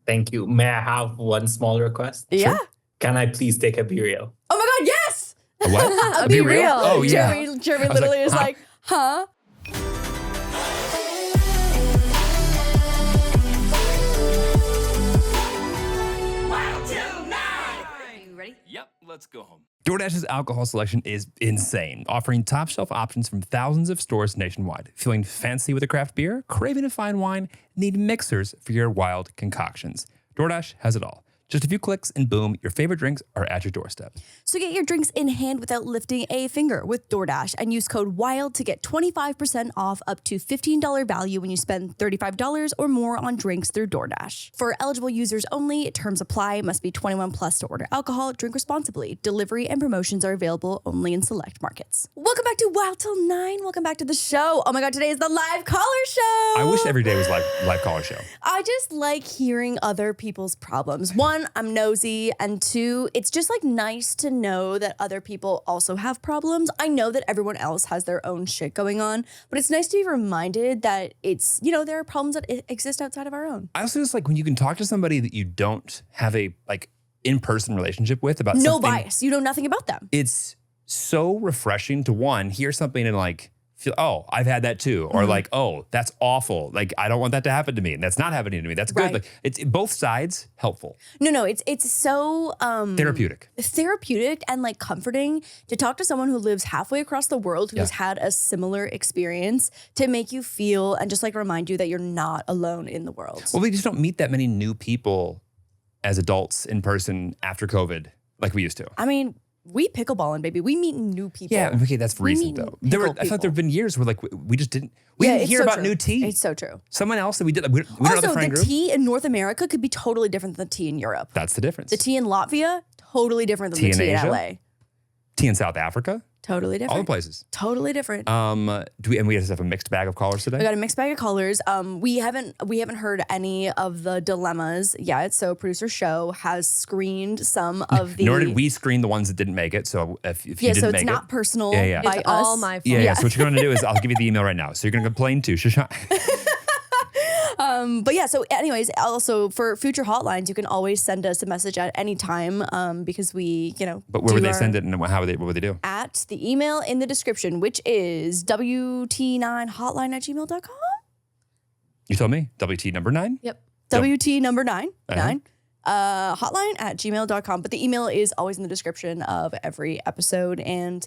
Thank you. May I have one small request? Yeah. Sure. Can I please take a B-reel? Oh my God, yes! A what? A Be Real. Oh, yeah. Jeremy literally is huh? like, huh? Wild Til 9! You ready? Yep, let's go home. DoorDash's alcohol selection is insane, offering top shelf options from thousands of stores nationwide. Feeling fancy with a craft beer? Craving a fine wine? Need mixers for your wild concoctions. DoorDash has it all. Just a few clicks and boom, your favorite drinks are at your doorstep. So get your drinks in hand without lifting a finger with DoorDash and use code WILD to get 25% off up to $15 value when you spend $35 or more on drinks through DoorDash. For eligible users only, terms apply, must be 21 plus to order alcohol, drink responsibly. Delivery and promotions are available only in select markets. Welcome back to Wild Til 9. Welcome back to the show. Oh my God, today is the live caller show. I wish every day was live caller show. I just like hearing other people's problems. One, I'm nosy, and two, it's just like nice to know that other people also have problems. I know that everyone else has their own shit going on, but it's nice to be reminded that it's, you know, there are problems that exist outside of our own. I also just like when you can talk to somebody that you don't have a in-person relationship with about No something. bias. You know nothing about them. It's so refreshing to one, hear something and like feel, oh, I've had that too. Or like, oh, that's awful. Like, I don't want that to happen to me. And that's not happening to me. That's good. Right. Like it's both sides helpful. No, it's so Therapeutic and like comforting to talk to someone who lives halfway across the world who has had a similar experience to make you feel and just like remind you that you're not alone in the world. Well, we just don't meet that many new people as adults in person after COVID like we used to. I mean, we pickleballin', baby. We meet new people. Yeah, okay, that's recent though. I thought there have been years where like we just didn't didn't hear about new tea. It's so true. Someone else that we did. We don't know the Also, friend the group. tea in North America could be totally different than the tea in Europe. That's the difference. The tea in Latvia, totally different than the tea in Asia? LA. Tea in South Africa, Totally different. all the places. Totally different. We just have a mixed bag of callers today? We got a mixed bag of callers. We haven't heard any of the dilemmas yet. So producer Show has screened some of the. Nor did we screen the ones that didn't make it. So if you didn't so make it's it, not personal Yeah. by It's us. all my fault. yeah. So what you're going to do is I'll give you the email right now. So you're going to complain too, Shashan. But yeah, so anyways, also for future hotlines, you can always send us a message at any time because we, But where would they send it and what would they do? At the email in the description, which is WT9 Hotline at gmail.com. You told me WT number 9. Yep. WT number 9. Uh-huh. 9. Hotline at gmail.com. But the email is always in the description of every episode. And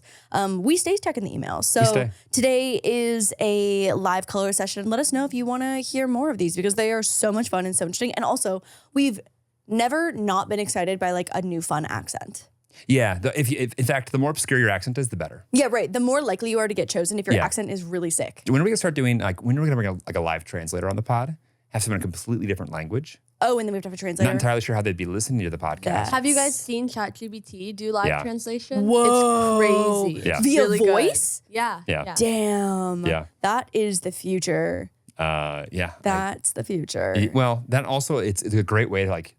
we stay tech in the email. So today is a live color session. Let us know if you want to hear more of these because they are so much fun and so interesting. And also, we've never not been excited by like a new fun accent. Yeah. In fact, the more obscure your accent is, the better. Yeah, right. The more likely you are to get chosen if your accent is really sick. When are we going to start doing, when are we going to bring a live translator on the pod? Have someone in a completely different language? Oh, and then we have to have a translator. Not entirely sure how they'd be listening to the podcast. Have you guys seen ChatGPT do live translation? Whoa. It's crazy. Yeah. It's Via really good. voice? Yeah. Damn. Yeah. That is the future. Yeah. That's the future. Well, that also, it's a great way to like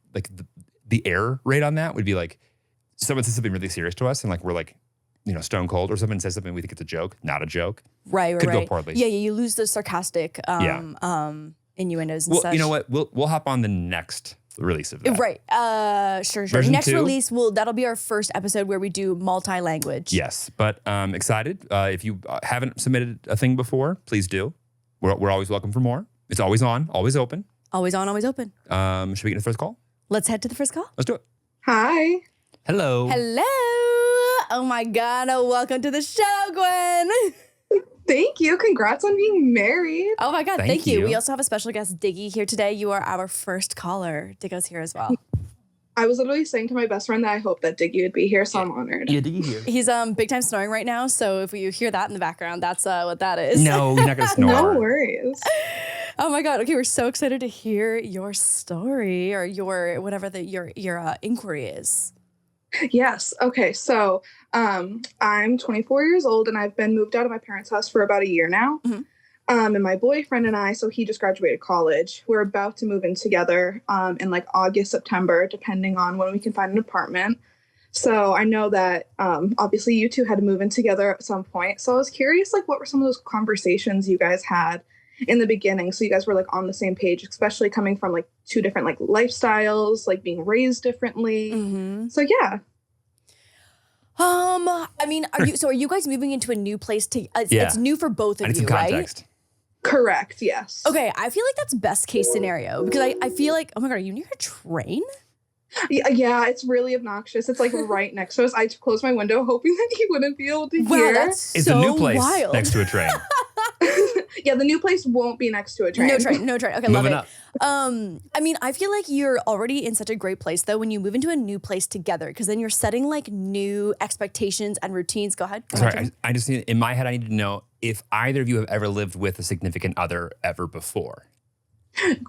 the error rate on that would be like, someone says something really serious to us and like, we're like, stone cold, or someone says something we think it's a joke, not a joke. Right. Could go poorly. Yeah, you lose the sarcastic innuendos and such. Well, you know what? We'll hop on the next release of that. Right. Sure. Version Next 2? release, that'll be our first episode where we do multi-language. Yes, but excited. If you haven't submitted a thing before, please do. We're always welcome for more. It's always on, always open. Always on, always open. Should we get the first call? Let's head to the first call. Let's do it. Hi. Hello. Hello. Oh my God. Welcome to the show, Gwen. Thank you. Congrats on being married. Oh my God. Thank Thank you. you. We also have a special guest, Diggy, here today. You are our first caller. Diggo's here as well. I was literally saying to my best friend that I hope that Diggy would be here, so I'm honored. Yeah, did you hear? He's big time snoring right now. So if you hear that in the background, that's what that is. No, you're not going to snore. No worries. Oh my God. Okay. We're so excited to hear your story or your whatever your inquiry is. Yes. Okay. So I'm 24 years old and I've been moved out of my parents' house for about a year now. Mhm. And my boyfriend and I, so he just graduated college. We're about to move in together in like August, September, depending on when we can find an apartment. So I know that obviously you two had to move in together at some point. So I was curious, like, what were some of those conversations you guys had in the beginning. So you guys were like on the same page, especially coming from like two different like lifestyles, like being raised differently. So yeah. I mean, are you guys moving into a new place it's new for both of you, some right? context. Correct. Yes. Okay. I feel like that's best case scenario because I feel like, oh my God, are you near a train? Yeah, it's really obnoxious. It's like right next to us. I closed my window hoping that he wouldn't be able to hear. Wow, that's It's so a new place wild. next to a train. Yeah, the new place won't be next to a train. No train. Okay, Moving love it. I mean, I feel like you're already in such a great place though when you move into a new place together because then you're setting like new expectations and routines. Go ahead. Sorry, I just need, in my head, I need to know if either of you have ever lived with a significant other ever before.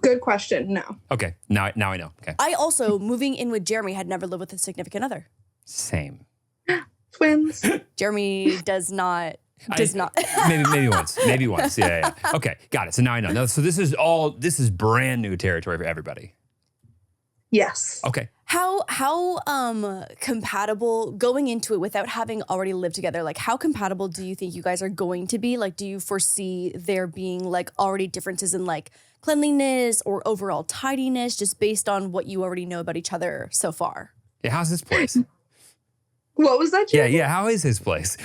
Good question. No. Okay, now I know. Okay, I also, moving in with Jeremy, had never lived with a significant other. same. Twins. Jeremy does not. maybe once. Yeah. Okay, got it. So now I know. No, so this is brand new territory for everybody. Yes. Okay. How compatible going into it without having already lived together? Like, how compatible do you think you guys are going to be? Like, do you foresee there being like already differences in like cleanliness or overall tidiness, just based on what you already know about each other so far? Yeah, how's his place? What was that? Yeah. How is his place?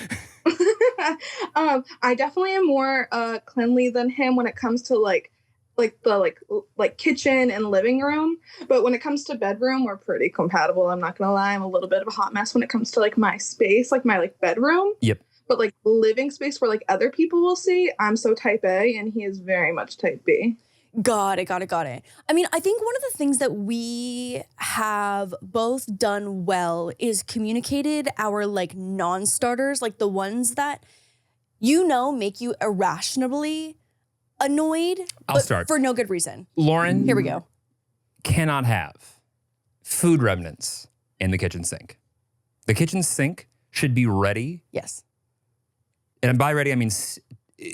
I definitely am more cleanly than him when it comes to like the kitchen and living room. But when it comes to bedroom, we're pretty compatible. I'm not gonna lie. I'm a little bit of a hot mess when it comes to like my space, like my like bedroom. Yep. But like living space where like other people will see, I'm so type A and he is very much type B. Got it. I mean, I think one of the things that we have both done well is communicated our like non-starters, like the ones that make you irrationally annoyed. I'll start. For no good reason. Lauren. Here we go. Cannot have food remnants in the kitchen sink. The kitchen sink should be ready. Yes. And by ready, I mean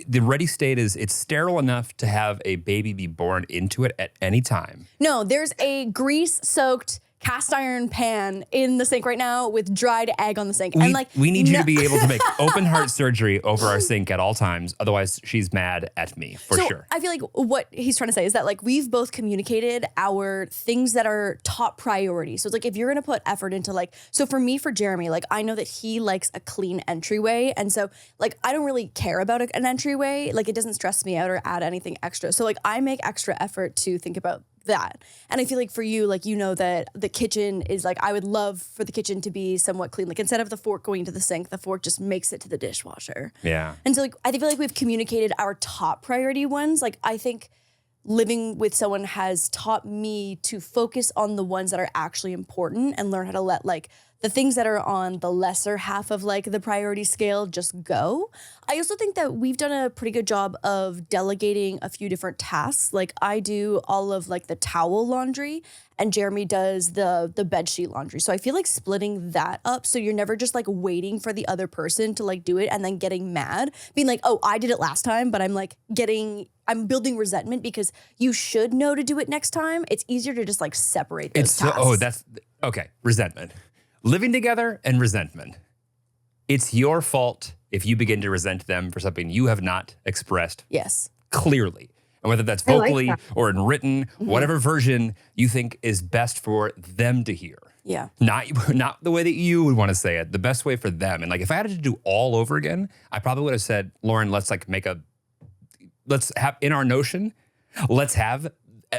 the ready state is it's sterile enough to have a baby be born into it at any time. No, there's a grease-soaked cast iron pan in the sink right now with dried egg on the sink. We need you to be able to make open heart surgery over our sink at all times. Otherwise, she's mad at me for sure. I feel like what he's trying to say is that like we've both communicated our things that are top priority. So it's like if you're gonna put effort into like, so for me, for Jeremy, like I know that he likes a clean entryway. And so like I don't really care about an entryway. Like it doesn't stress me out or add anything extra. So like I make extra effort to think about that. And I feel like for you, like, you know that the kitchen is like, I would love for the kitchen to be somewhat clean. Like instead of the fork going to the sink, the fork just makes it to the dishwasher. Yeah. And so like, I feel like we've communicated our top priority ones. Like I think living with someone has taught me to focus on the ones that are actually important and learn how to let like the things that are on the lesser half of like the priority scale just go. I also think that we've done a pretty good job of delegating a few different tasks. Like I do all of like the towel laundry and Jeremy does the bed sheet laundry. So I feel like splitting that up so you're never just like waiting for the other person to like do it and then getting mad, being like, oh, I did it last time, but I'm building resentment because you should know to do it next time. It's easier to just like separate those tasks. That's okay. Resentment. Living together and resentment. It's your fault if you begin to resent them for something you have not expressed Yes. clearly. And whether that's vocally or in written, whatever version you think is best for them to hear. Yeah. Not the way that you would want to say it, the best way for them. And like if I had to do all over again, I probably would have said, Lauren, let's have in our notion, let's have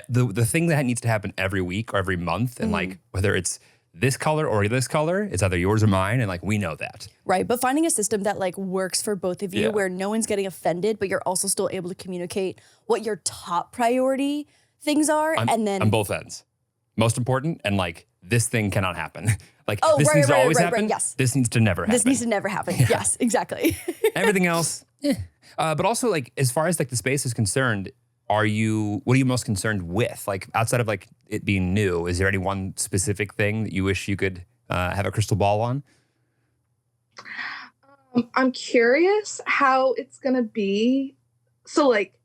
the thing that needs to happen every week or every month. And like whether it's this color or this color, it's either yours or mine. And like, we know that. Right. But finding a system that like works for both of you where no one's getting offended, but you're also still able to communicate what your top priority things are. And then on both ends, most important. And like, this thing cannot happen. Like Oh, this right, needs to right, always right, happen. right, yes. This needs to never happen. This needs to never happen. Yes, exactly. Everything else. But also like, as far as like the space is concerned, what are you most concerned with? Like outside of like it being new, is there any one specific thing that you wish you could have a crystal ball on? I'm curious how it's going to be. So like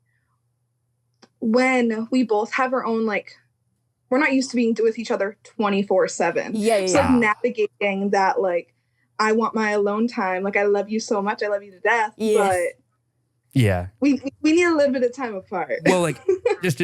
when we both have our own, like, we're not used to being with each other 24/7. Yeah. So like navigating that, like, I want my alone time. Like, I love you so much. I love you to death. Yeah. But Yeah. we We need a little bit of time apart. Well, like just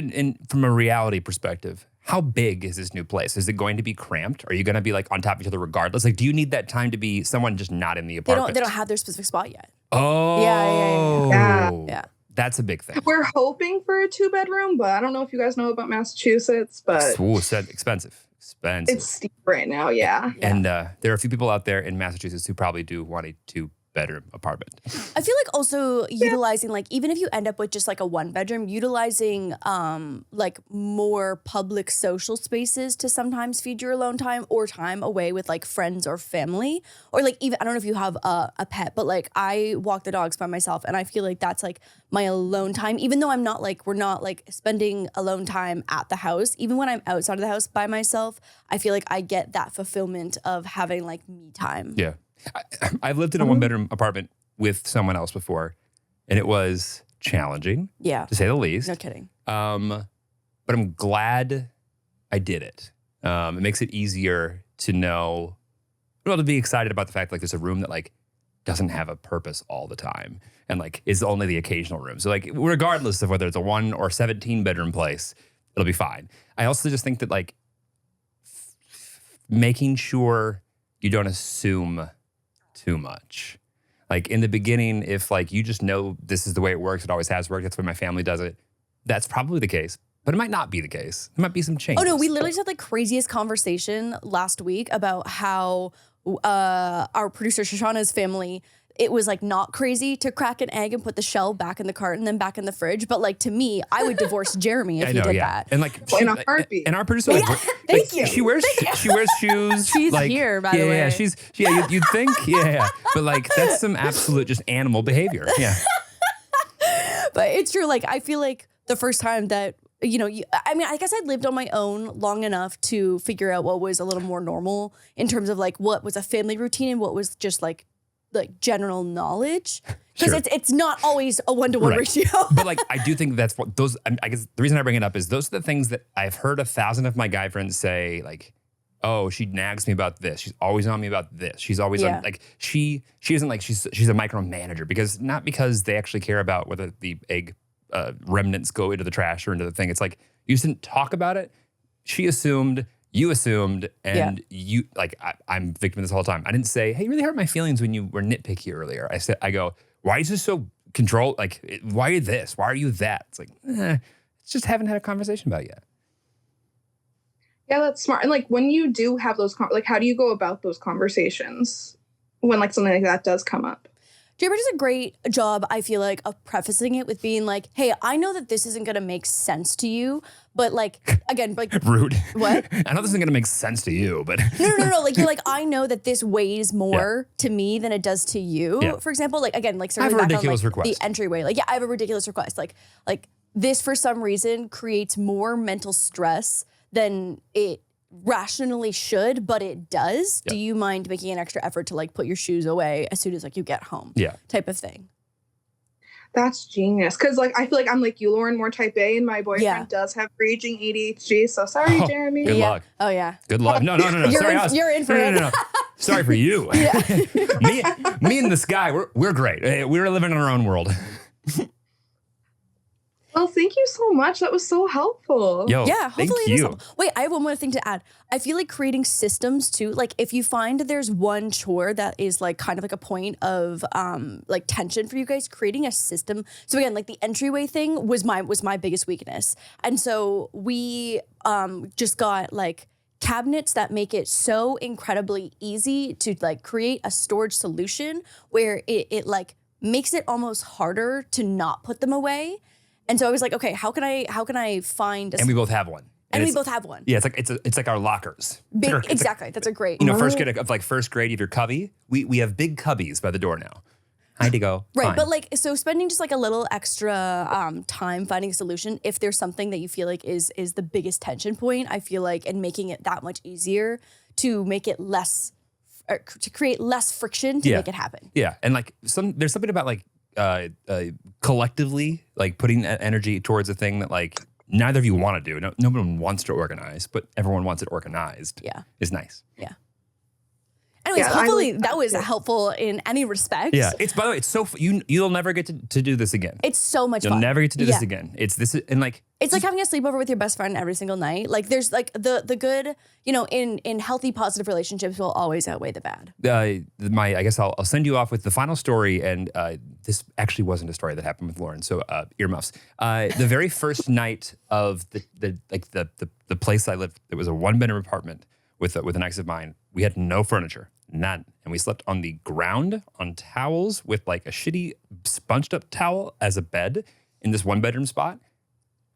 from a reality perspective, how big is this new place? Is it going to be cramped? Are you going to be like on top of each other regardless? Like, do you need that time to be someone just not in the apartment? They don't have their specific spot yet. Oh, Yeah. That's a big thing. We're hoping for a 2-bedroom, but I don't know if you guys know about Massachusetts, but Ooh, said expensive. it's steep right now. Yeah. And there are a few people out there in Massachusetts who probably do want a 2-bedroom apartment. I feel like also utilizing like even if you end up with just like a 1-bedroom, utilizing like more public social spaces to sometimes feed your alone time or time away with like friends or family, or like even I don't know if you have a pet, but like I walk the dogs by myself and I feel like that's like my alone time, even though we're not like spending alone time at the house. Even when I'm outside of the house by myself, I feel like I get that fulfillment of having like me time. Yeah. I've lived in a 1-bedroom apartment with someone else before, and it was challenging, Yeah. to say the least. No kidding. But I'm glad I did it. It makes it easier to know, well, to be excited about the fact like there's a room that like doesn't have a purpose all the time and like is only the occasional room. So like regardless of whether it's a 1 or 17-bedroom place, it'll be fine. I also just think that like making sure you don't assume too much. Like in the beginning, if like you just know this is the way it works, it always has worked, that's the way my family does it, that's probably the case. But it might not be the case. There might be some changes. Oh no, we literally just had the craziest conversation last week about how our producer Shoshana's family, it was like not crazy to crack an egg and put the shell back in the carton and then back in the fridge. But like to me, I would divorce Jeremy if he did that. And like in a heartbeat. And our producer, like, Thank you. She wears shoes. She's like, here, by the way. Yeah, you'd think, yeah. But like that's some absolute just animal behavior. Yeah. But it's true. Like I feel like the first time that I mean, I guess I'd lived on my own long enough to figure out what was a little more normal in terms of like what was a family routine and what was just like general knowledge. Because Sure. it's not always a 1-to-1 Right. ratio. But like, I do think that's what those, I guess the reason I bring it up is those are the things that I've heard 1,000 of my guy friends say, like, oh, she nags me about this. She's always on me about this. She's always on, like, she isn't like, she's a micromanager not because they actually care about whether the egg remnants go into the trash or into the thing. It's like, you just didn't talk about it. She assumed, you assumed, and you, like, I'm victim of this all the time. I didn't say, hey, you really hurt my feelings when you were nitpicky earlier. I go, why is this so controlled? Like, why are you this? Why are you that? It's like, it's just haven't had a conversation about it yet. Yeah, that's smart. And like when you do have those, like how do you go about those conversations when like something like that does come up? Draper does a great job, I feel like, of prefacing it with being like, hey, I know that this isn't going to make sense to you, but like, again, like. Rude. What? I know this isn't going to make sense to you, but. No. Like, you're like, I know that this weighs more to me than it does to you. Yeah. For example, like, again, like, I have a circling back ridiculous on like, request. the entryway. Like, yeah, I have a ridiculous request. Like this, for some reason, creates more mental stress than it rationally should, but it does. Yeah. Do you mind making an extra effort to like put your shoes away as soon as like you get home? Yeah. Type of thing. That's genius. Cause like I feel like I'm like you, Lauren, more type A, and my boyfriend does have raging ADHD. So sorry, Jeremy. Good luck. Oh yeah. Good luck. No. You're in for it. No. Sorry for you. me and this guy, we're great. We're living in our own world. Well, thank you so much. That was so helpful. Yo, Yeah, thank hopefully it is you. helpful. Wait, I have one more thing to add. I feel like creating systems too. Like if you find there's one chore that is like kind of like a point of like tension for you guys, creating a system. So again, like the entryway thing was my biggest weakness. And so we just got like cabinets that make it so incredibly easy to like create a storage solution where it like makes it almost harder to not put them away. And so I was like, okay, how can I find a And we both have one. and we both have one. Yeah, it's like our lockers. Exactly. That's a great. You know, first grade of like first grade of your cubby. We have big cubbies by the door now. I had to go. Right, Fine. but like, so spending just like a little extra time finding a solution, if there's something that you feel like is the biggest tension point, I feel like, and making it that much easier to make it less, or to create less friction to make it happen. Yeah, and like there's something about like collectively like putting that energy towards a thing that like neither of you want to do. No one wants to organize, but everyone wants it organized. Yeah. Is nice. Yeah. Anyways, Yeah, I hopefully like that that was too. helpful in any respect. Yeah. It's, by the way, it's so, you'll never get to do this again. It's so much You'll fun. never get to do this Yeah. again. And like, It's like having a sleepover with your best friend every single night. Like there's like the good, you know, in healthy, positive relationships will always outweigh the bad. I guess I'll send you off with the final story, and this actually wasn't a story that happened with Lauren, so earmuffs. The very first night of the place I lived, it was a 1-bedroom apartment with an ex of mine. We had no furniture, none, and we slept on the ground on towels with like a shitty sponged up towel as a bed in this 1-bedroom spot.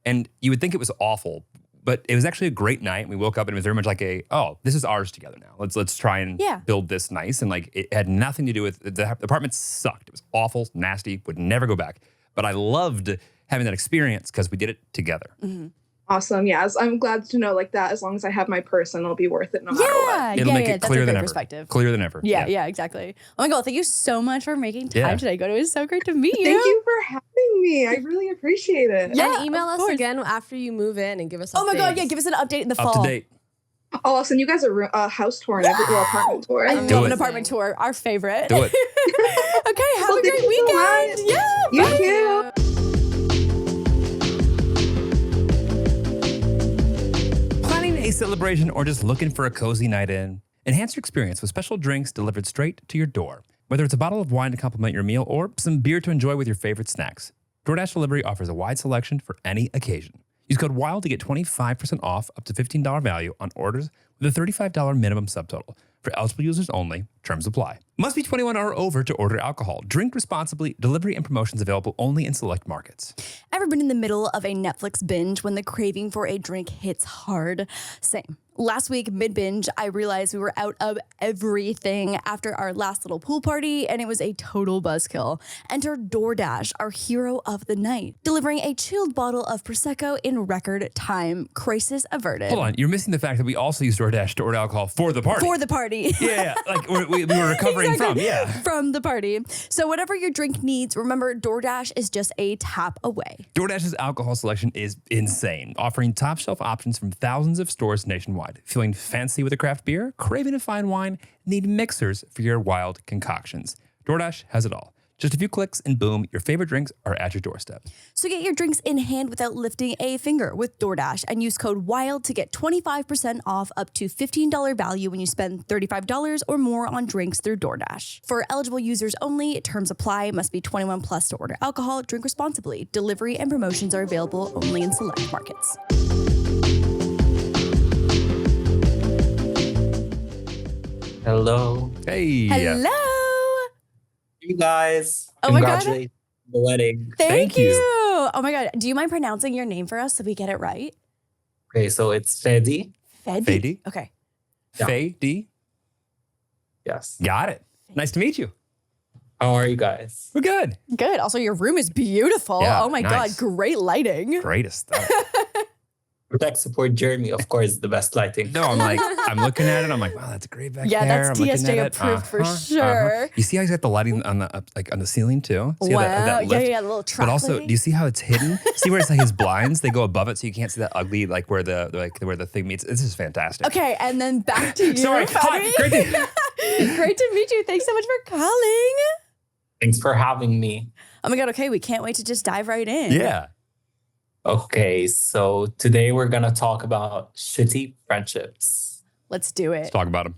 And you would think it was awful, but it was actually a great night. We woke up and it was very much like this is ours together now. Let's try and build this nice. And like it had nothing to do with the apartment sucked. It was awful, nasty, would never go back. But I loved having that experience because we did it together. Mm-hmm. Awesome. Yes, I'm glad to know like that. As long as I have my person, it'll be worth it no matter what. It'll make it that's clearer a than great ever. perspective. Clearer than ever. Yeah, exactly. Oh my God, thank you so much for making time today. It was so great to meet you. Thank you for having me. I really appreciate it. Yeah, and email of us course. again after you move in and give us updates. Oh my God, yeah, give us an update in the fall. Up to date. Oh, I'll send you guys a house tour and apartment tour. I Do love it. an apartment tour. Our favorite. Do it. Okay, have Well, a thank great you so weekend. much. Yeah, You bye. too. Planning a celebration or just looking for a cozy night in? Enhance your experience with special drinks delivered straight to your door. Whether it's a bottle of wine to complement your meal or some beer to enjoy with your favorite snacks, DoorDash Delivery offers a wide selection for any occasion. Use code WILD to get 25% off up to $15 value on orders with a $35 minimum subtotal. For eligible users only, terms apply. Must be 21 or over to order alcohol. Drink responsibly. Delivery and promotions available only in select markets. Ever been in the middle of a Netflix binge when the craving for a drink hits hard? Same. Last week, mid-binge, I realized we were out of everything after our last little pool party, and it was a total buzzkill. Enter DoorDash, our hero of the night, delivering a chilled bottle of Prosecco in record time. Crisis averted. Hold on, you're missing the fact that we also use DoorDash to order alcohol for the party. For the party. Yeah, like we were recovering From the party. So whatever your drink needs, remember DoorDash is just a tap away. DoorDash's alcohol selection is insane, offering top shelf options from thousands of stores nationwide. Feeling fancy with a craft beer? Craving a fine wine? Need mixers for your wild concoctions? DoorDash has it all. Just a few clicks and boom, your favorite drinks are at your doorstep. So get your drinks in hand without lifting a finger with DoorDash and use code WILD to get 25% off up to $15 value when you spend $35 or more on drinks through DoorDash. For eligible users only, terms apply, must be 21 plus to order alcohol, drink responsibly. Delivery and promotions are available only in select markets. Hello. Hey. Hello. You guys. Oh my God. Congratulations on the wedding. Thank you. you. Oh my God. Do you mind pronouncing your name for us so we get it right? Okay, so it's Fedi. Fedi? Okay. Yeah. Faye D. Yes. Got it. Nice to meet you. How are you guys? We're good. Good. Also, your room is beautiful. Yeah, oh my nice. God. Great lighting. Greatest stuff. Protect, support Jeremy, of course, the best lighting. No, I'm looking at it. I'm like, wow, that's great back Yeah, there. that's I'm looking TSJ at it. approved for sure. You see how he's got the lighting on the on the ceiling too? See Wow. how that Yeah, lift? yeah, the little track But also, lighting. do you see how it's hidden? See where it's like his blinds? They go above it, so you can't see that ugly like where the thing meets. This is fantastic. Okay, and then back to you. Sorry. Fedi. Hi, great to- Great to meet you. Thanks so much for calling. Thanks for having me. Oh my God. Okay, we can't wait to just dive right in. Yeah. Okay, so today we're going to talk about shitty friendships. Let's do it. Let's talk about him.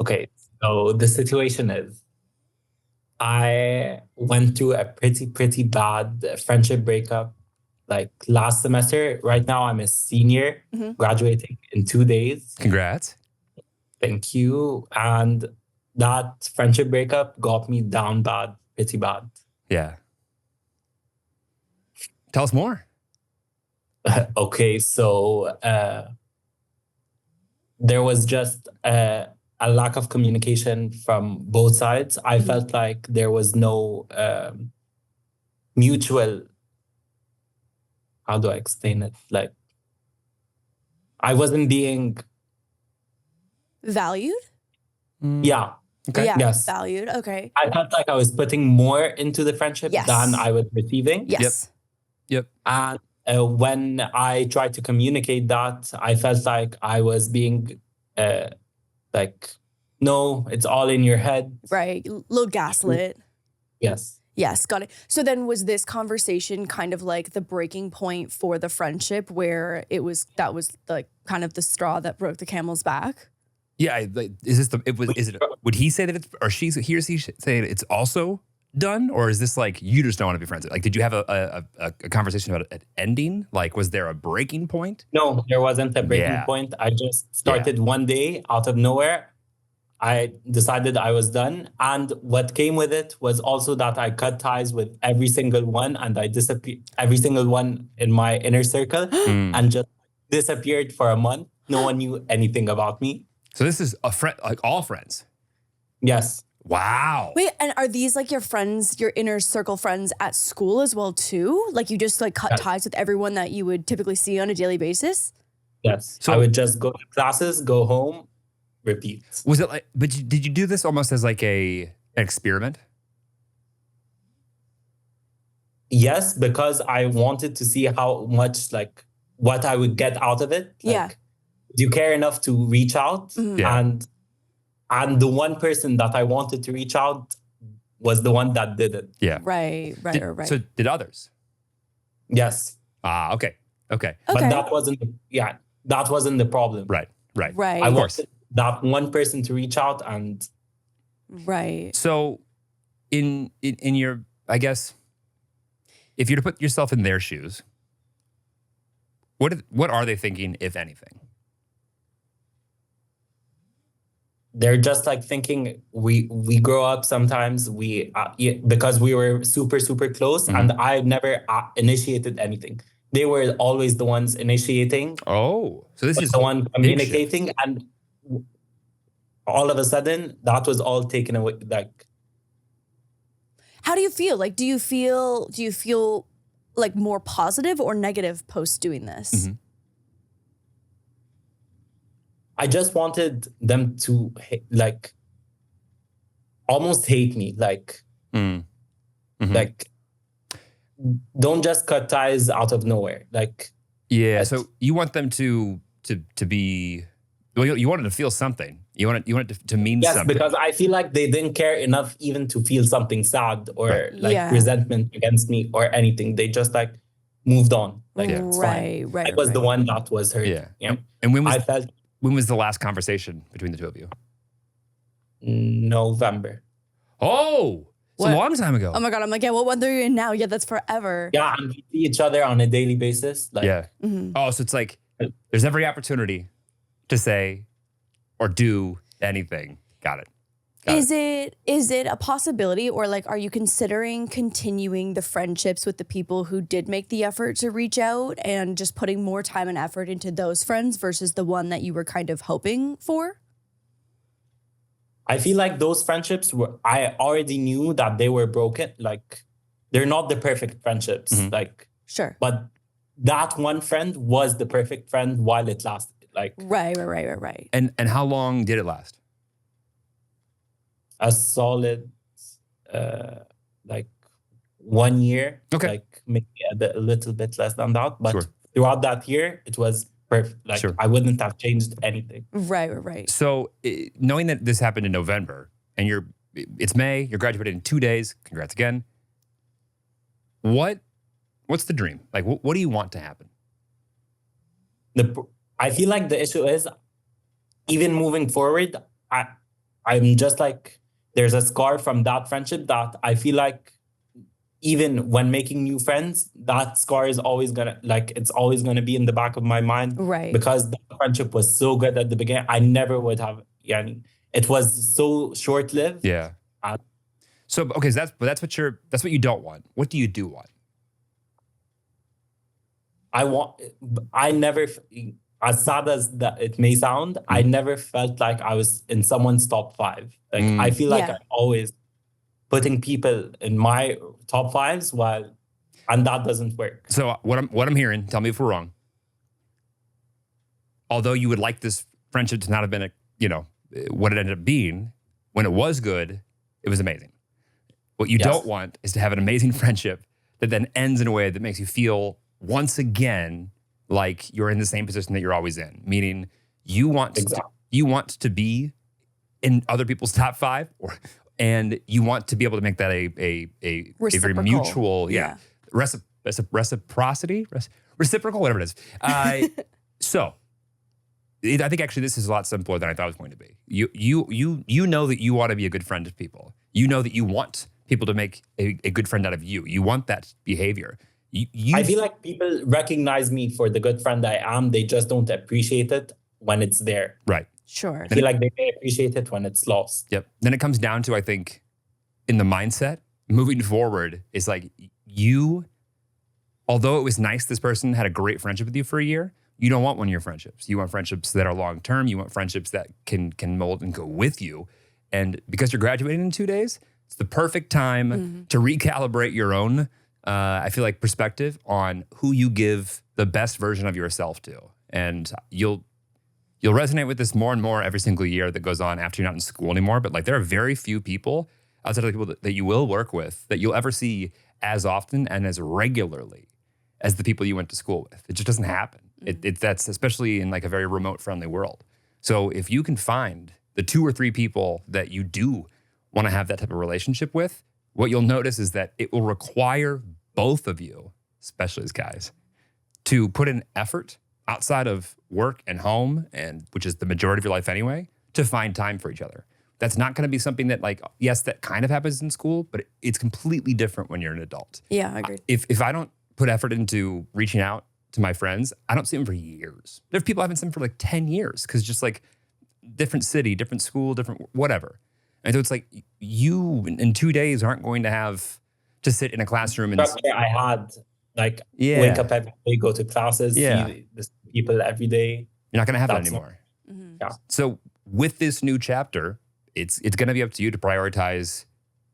Okay, so the situation is I went through a pretty bad friendship breakup like last semester. Right now, I'm a senior, graduating in 2 days. Congrats. Thank you. And that friendship breakup got me down bad, pretty bad. Yeah. Tell us more. Okay, so there was just a lack of communication from both sides. I felt like there was no mutual, how do I explain it? Like, I wasn't being, Valued? yeah. Okay. Yeah. Yes. Valued. Okay. I felt like I was putting more into the friendship Yes. than I was receiving. Yes. Yep. And when I tried to communicate that, I felt like I was being like No, it's all in your head. Right. Little gaslit. Yes. Yes, got it. So then was this conversation kind of like the breaking point for the friendship where that was like kind of the straw that broke the camel's back? Yeah, would he say that it's, or he or she say that it's also done? Or is this like, you just don't want to be friends? Like, did you have a conversation about it ending? Like, was there a breaking point? No, there wasn't a breaking point. I just started one day out of nowhere. I decided I was done. And what came with it was also that I cut ties with every single one, and I disappeared, every single one in my inner circle, and just disappeared for a month. No one knew anything about me. So this is a friend, like all friends? Yes. Wow. Wait, and are these like your friends, your inner circle friends at school as well too? Like you just like cut ties with everyone that you would typically see on a daily basis? Yes. So I would just go to classes, go home, repeat. Was it like, but did you do this almost as like an experiment? Yes, because I wanted to see how much, like, what I would get out of it. Like, do you care enough to reach out? Mm-hmm. Yeah. And the one person that I wanted to reach out was the one that did it. Yeah. Right. So did others? Yes. Okay. But that wasn't the problem. Right. I wanted that one person to reach out and. Right. So in your, I guess, if you're to put yourself in their shoes, what are they thinking, if anything? They're just like thinking we grow up sometimes because we were super, super close, and I never initiated anything. They were always the ones initiating. Oh, so this is the one communicating, and all of a sudden that was all taken away. Like, how do you feel? Like, do you feel like more positive or negative post doing this? Mm-hmm. I just wanted them to like almost hate me. Like, like, don't just cut ties out of nowhere. Like, yeah. So you want them to be, well, you wanted to feel something. You want it to mean something. Yes, because I feel like they didn't care enough even to feel something sad or resentment against me or anything. They just like moved on. Like, it's fine. I was the one that was hurt. Yeah. And when was the last conversation between the two of you? November. Oh, it's a long time ago. Oh my God. I'm like, yeah, what month are you in now? Yeah, that's forever. Yeah, and we see each other on a daily basis. Like, yeah. Oh, so it's like there's every opportunity to say or do anything. Got it. Is it a possibility, or like, are you considering continuing the friendships with the people who did make the effort to reach out and just putting more time and effort into those friends versus the one that you were kind of hoping for? I feel like those friendships I already knew that they were broken. Like, they're not the perfect friendships. Like, sure. But that one friend was the perfect friend while it lasted. Like, right. And how long did it last? A solid, like 1 year. Okay. Like maybe a little bit less than that. But throughout that year, it was perfect. Like, I wouldn't have changed anything. Right. So knowing that this happened in November and it's May, you're graduating in 2 days. Congrats again. What's the dream? Like, what do you want to happen? I feel like the issue is, even moving forward, I'm just like, there's a scar from that friendship that I feel like even when making new friends, that scar is always it's always gonna be in the back of my mind. Right. Because that friendship was so good at the beginning. I never would have, it was so short-lived. Yeah. So, okay, so that's what you don't want. What do you do want? I never, as sad as that it may sound, I never felt like I was in someone's top 5. Like, I feel like I'm always putting people in my top 5s and that doesn't work. So what I'm hearing, tell me if we're wrong. Although you would like this friendship to not have been what it ended up being, when it was good, it was amazing. What you don't want is to have an amazing friendship that then ends in a way that makes you feel once again like you're in the same position that you're always in. Meaning you want to be in other people's top 5, and you want to be able to make that a very Reciprocal. mutual, reciprocity, reciprocal, whatever it is. So I think actually this is a lot simpler than I thought it was going to be. You know that you want to be a good friend to people. You know that you want people to make a good friend out of you. You want that behavior. I feel like people recognize me for the good friend I am. They just don't appreciate it when it's there. Right. Sure. I feel like they may appreciate it when it's lost. Yep. Then it comes down to, I think, in the mindset, moving forward, is like although it was nice this person had a great friendship with you for a year, you don't want one-year friendships. You want friendships that are long-term. You want friendships that can mold and go with you. And because you're graduating in 2 days, it's the perfect time to recalibrate your own, I feel like, perspective on who you give the best version of yourself to. And you'll resonate with this more and more every single year that goes on after you're not in school anymore. But like, there are very few people outside of the people that you will work with that you'll ever see as often and as regularly as the people you went to school with. It just doesn't happen. That's especially in like a very remote, friendly world. So if you can find the 2 or 3 people that you do want to have that type of relationship with, what you'll notice is that it will require both of you, especially as guys, to put in effort outside of work and home, and which is the majority of your life anyway, to find time for each other. That's not going to be something that, like, yes, that kind of happens in school, but it's completely different when you're an adult. Yeah, I agree. If I don't put effort into reaching out to my friends, I don't see them for years. There's people I haven't seen them for like 10 years because just like different city, different school, different whatever. And so it's like you in 2 days aren't going to have to sit in a classroom and I had wake up every day, go to classes, see the people every day. You're not going to have that anymore. Yeah. So with this new chapter, it's going to be up to you to prioritize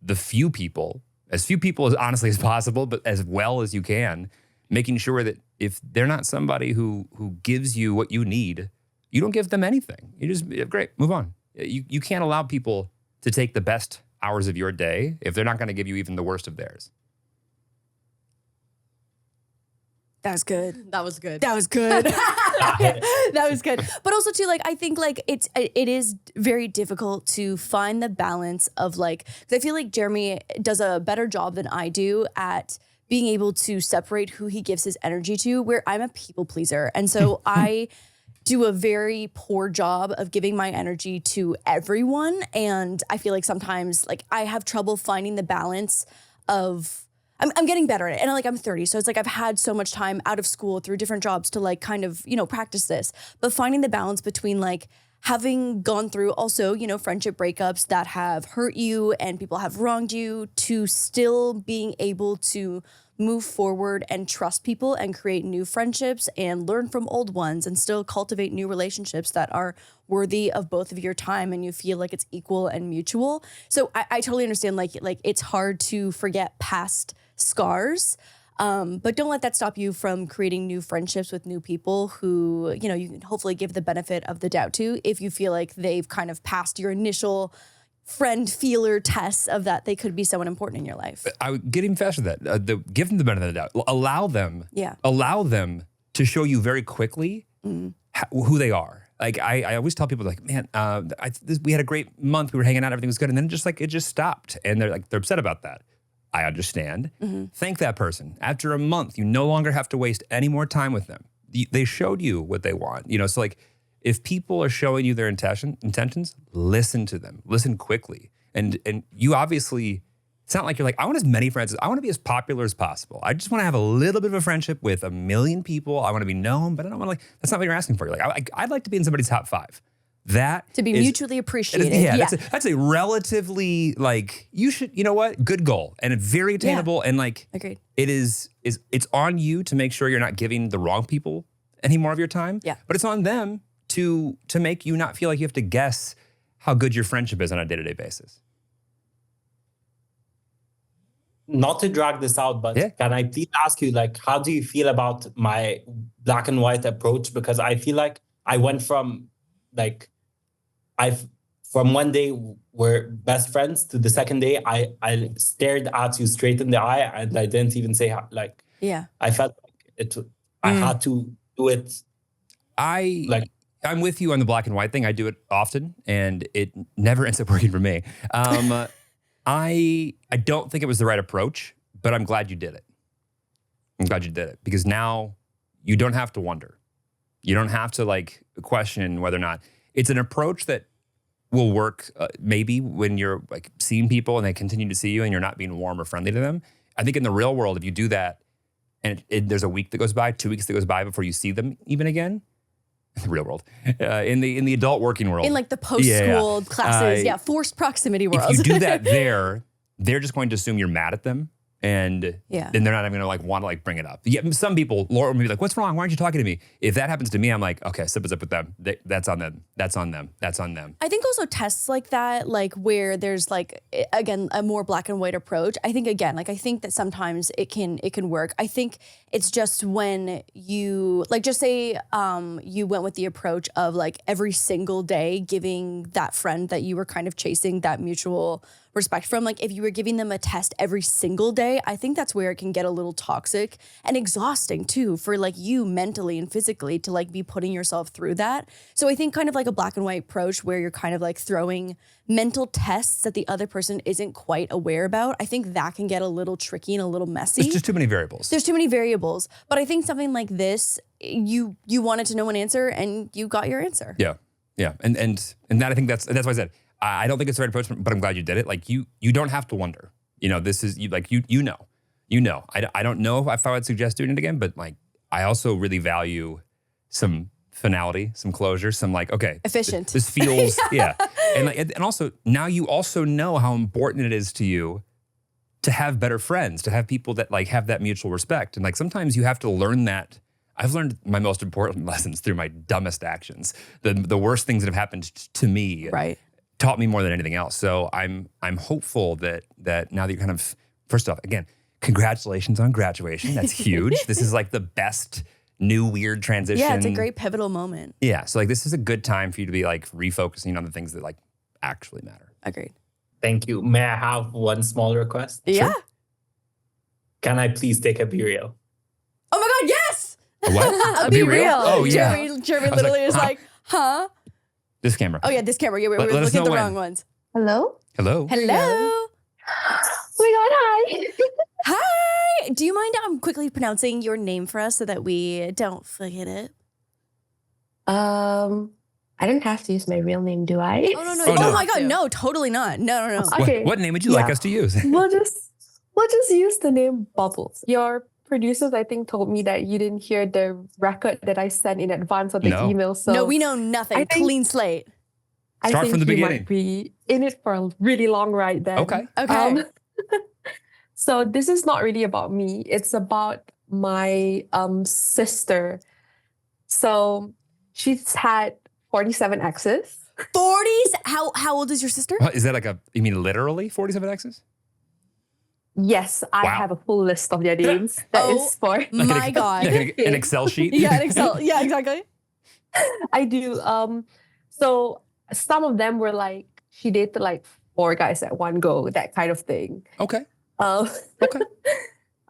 the few people as honestly as possible, but as well as you can, making sure that if they're not somebody who gives you what you need, you don't give them anything. You just, great, move on. You can't allow people to take the best hours of your day if they're not going to give you even the worst of theirs. That was good. That was good. That was good. That was good. But also too, like, I think like it is very difficult to find the balance of like, because I feel like Jeremy does a better job than I do at being able to separate who he gives his energy to, where I'm a people pleaser. And so I do a very poor job of giving my energy to everyone. And I feel like sometimes like I have trouble finding the balance of, I'm getting better at it. And like, I'm 30. So it's like, I've had so much time out of school through different jobs to like kind of, practice this, but finding the balance between like having gone through also, friendship breakups that have hurt you and people have wronged you, to still being able to move forward and trust people and create new friendships and learn from old ones and still cultivate new relationships that are worthy of both of your time and you feel like it's equal and mutual. So I totally understand like it's hard to forget past scars, but don't let that stop you from creating new friendships with new people who, you can hopefully give the benefit of the doubt to, if you feel like they've kind of passed your initial friend feeler tests of that they could be someone important in your life. I would get even faster than that. Give them the benefit of the doubt. Allow them to show you very quickly who they are. Like I always tell people, like, man, we had a great month. We were hanging out, everything was good, and then it just stopped, and they're upset about that. I understand. Thank that person. After a month, you no longer have to waste any more time with them. They showed you what they want. So like, if people are showing you their intentions, listen to them. Listen quickly. And you obviously, it's not like you're like, I want as many friends. I want to be as popular as possible. I just want to have a little bit of a friendship with 1 million people. I want to be known, but I don't want to that's not what you're asking for. You're like, I'd like to be in somebody's top 5. That to be mutually appreciated. That's a relatively you should, good goal and very attainable. And agreed. It's on you to make sure you're not giving the wrong people any more of your time. Yeah. But it's on them to make you not feel like you have to guess how good your friendship is on a day-to-day basis. Not to drag this out, but can I please ask you, how do you feel about my black and white approach? Because I feel like I went from from one day we're best friends to the second day I stared at you straight in the eye and I didn't even say yeah. I felt like I had to do it. I'm with you on the black and white thing. I do it often, and it never ends up working for me. I don't think it was the right approach, but I'm glad you did it. I'm glad you did it because now you don't have to wonder. You don't have to like question whether or not it's an approach that will work maybe when you're like seeing people and they continue to see you and you're not being warm or friendly to them. I think in the real world, if you do that and there's a week that goes by, 2 weeks that goes by before you see them even again, in the real world, in the adult working world. In like the post-school classes, forced proximity world. If you do that there, they're just going to assume you're mad at them. And then they're not even gonna like want to like bring it up. Yeah, some people, Laura will be like, "What's wrong? Why aren't you talking to me?" If that happens to me, I'm like, "Okay, sip up with them. That's on them. That's on them. That's on them." I think also tests like that, like where there's like again a more black and white approach. I think again, like I think that sometimes it can work. I think it's just when you like just say you went with the approach of like every single day giving that friend that you were kind of chasing that mutual respect from, like if you were giving them a test every single day, I think that's where it can get a little toxic and exhausting too for like you mentally and physically to like be putting yourself through that. So I think kind of like a black and white approach where you're kind of like throwing mental tests that the other person isn't quite aware about. I think that can get a little tricky and a little messy. There's just too many variables. There's too many variables. But I think something like this, you wanted to know an answer and you got your answer. Yeah. And that I think that's why I said I don't think it's the right approach, but I'm glad you did it. Like you don't have to wonder. You know, this is you know. I don't know if I would suggest doing it again, but like I also really value some finality, some closure, some like efficient. This feels and also now you also know how important it is to you to have better friends, to have people that like have that mutual respect, and like sometimes you have to learn that. I've learned my most important lessons through my dumbest actions, the worst things that have happened to me. Right. Taught me more than anything else. So I'm hopeful that now that you're kind of, first off, again, congratulations on graduation. That's huge. This is like the best new weird transition. Yeah, it's a great pivotal moment. Yeah. So like this is a good time for you to be like refocusing on the things that like actually matter. Agreed. Thank you. May I have one small request? Yeah. Sure. Can I please take a B-reel? Oh my God, yes! A what? A B-reel. Oh yeah. Jeremy literally is huh? like, huh? This camera. Oh yeah, this camera. Yeah, we were Let us looking at the know when. wrong ones. Hello? Hello. Hello. Oh my God, hi. Hi. Do you mind quickly pronouncing your name for us so that we don't forget it? I don't have to use my real name, do I? Oh no. Oh, no. Oh my God, no, totally not. No. Okay. What name would you like us to use? We'll just use the name Bubbles. Your producers, I think, told me that you didn't hear the record that I sent in advance of the No. email. So No, we know nothing. I think- Clean slate. I Start think from the you beginning. might be in it for a really long ride then. Okay. Okay. So this is not really about me. It's about my sister. So she's had 47 exes. 40s? How old is your sister? What, is that like you mean literally 47 X's? Yes, I Wow. have a full list of their names. That is for My God. Like an Excel sheet? Yeah, an Excel. Yeah, exactly. I do. So some of them were like she dated like 4 guys at one go, that kind of thing. Okay. Okay.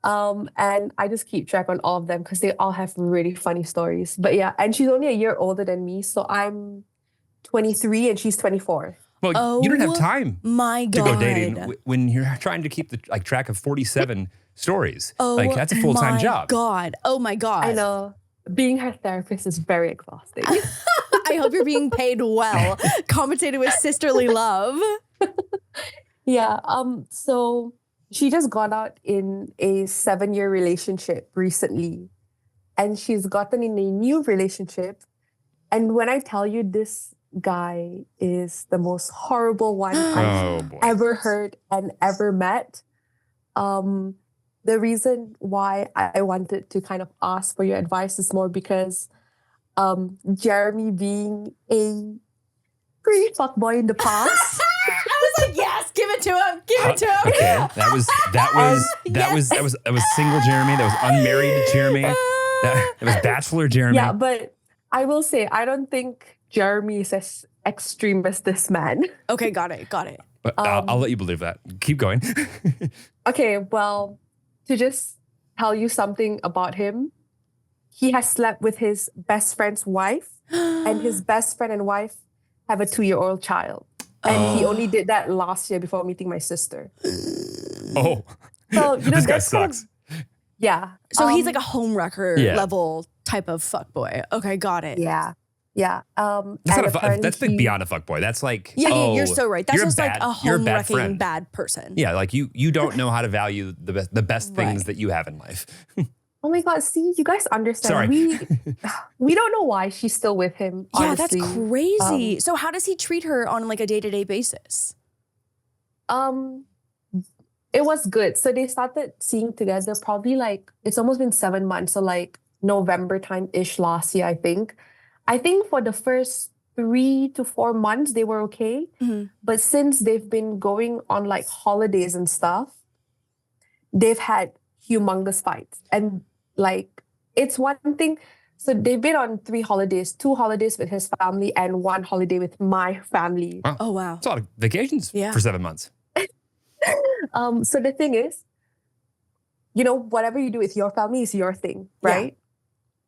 And I just keep track on all of them because they all have really funny stories. But yeah, and she's only a year older than me, so I'm 23 and she's 24. Well, you don't have Oh time My to God. go dating when you're trying to keep the track of 47 stories. Oh, Like that's a full-time my job. God. Oh my God. I know. Being her therapist is very exhausting. I hope you're being paid well, compensated with sisterly love. Yeah. So she just got out in a 7-year relationship recently. And she's gotten in a new relationship. And when I tell you this guy is the most horrible one Oh, I've boy. ever heard and ever met, the reason why I wanted to kind of ask for your advice is more because Jeremy being a pretty fuckboy in the past. I was like, yes, give it to him. Give it to him. Okay, that was single Jeremy. That was unmarried Jeremy. That was bachelor Jeremy. Yeah, but I will say I don't think Jeremy is as extreme as this man. Okay, got it. But I'll let you believe that. Keep going. Okay, well, to just tell you something about him, he has slept with his best friend's wife, and his best friend and wife have a 2-year-old child. And he only did that last year before meeting my sister. Oh, So, this guy that's kind of- sucks. yeah. So he's like a homewrecker Yeah. level type of fuckboy. Okay, got it. Yeah. Yeah. That's and not apparently that's like beyond a fuckboy. That's like, Yeah, oh, you're so right. That's you're just bad, like a you're home bad wrecking friend. bad person. Yeah, like you don't know how to value the best things Right. that you have in life. Oh my God, see, you guys understand. Sorry. We don't know why she's still with him, Yeah, honestly. that's crazy. So how does he treat her on like a day-to-day basis? It was good. So they started seeing together probably like, it's almost been 7 months. So like November time-ish last year, I think. I think for the first 3 to 4 months, they were okay. Mm-hmm. But since they've been going on like holidays and stuff, they've had humongous fights. And like, it's one thing. So they've been on 3 holidays, 2 holidays with his family and 1 holiday with my family. Oh, wow. It's a lot of vacations Yeah. for 7 months. So the thing is, whatever you do with your family is your thing, right?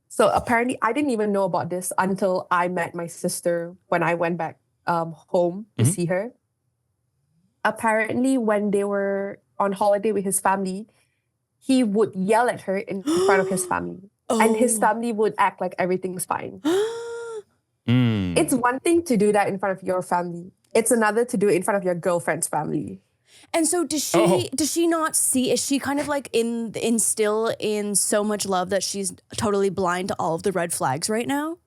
So apparently I didn't even know about this until I met my sister when I went back home to see her. Apparently when they were on holiday with his family, he would yell at her in front of his family. And his family would act like everything's fine. Mm. It's one thing to do that in front of your family. It's another to do it in front of your girlfriend's family. And so does she not see, is she kind of like still in so much love that she's totally blind to all of the red flags right now?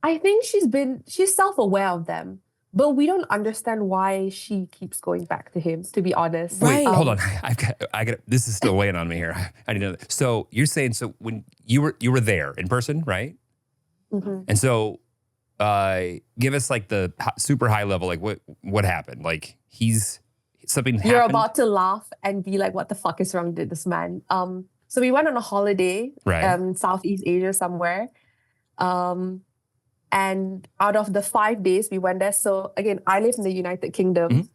I think she's self-aware of them, but we don't understand why she keeps going back to him, to be honest. Right. Wait, hold on. I got this is still weighing on me here. I didn't know that. So you're saying, so when you were there in person, right? Mm-hmm. And so give us like the super high level, like what happened? Like something happened? You're about to laugh and be like, what the fuck is wrong with this man? So we went on a holiday, Right. Southeast Asia somewhere. And out of the 5 days we went there, so again, I live in the United Kingdom. Mhm.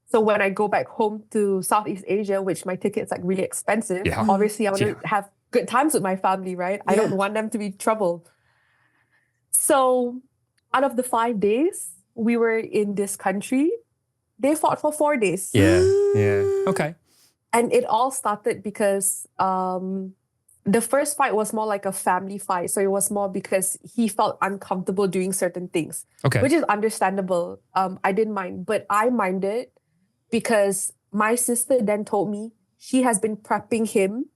So when I go back home to Southeast Asia, which my ticket's like really expensive, Yeah. obviously I want Yeah. to have good times with my family, right? I don't want them to be troubled. So out of the 5 days we were in this country, they fought for 4 days. Yeah. Okay. And it all started because the first fight was more like a family fight. So it was more because he felt uncomfortable doing certain things, Okay. which is understandable. I didn't mind, but I minded because my sister then told me she has been prepping him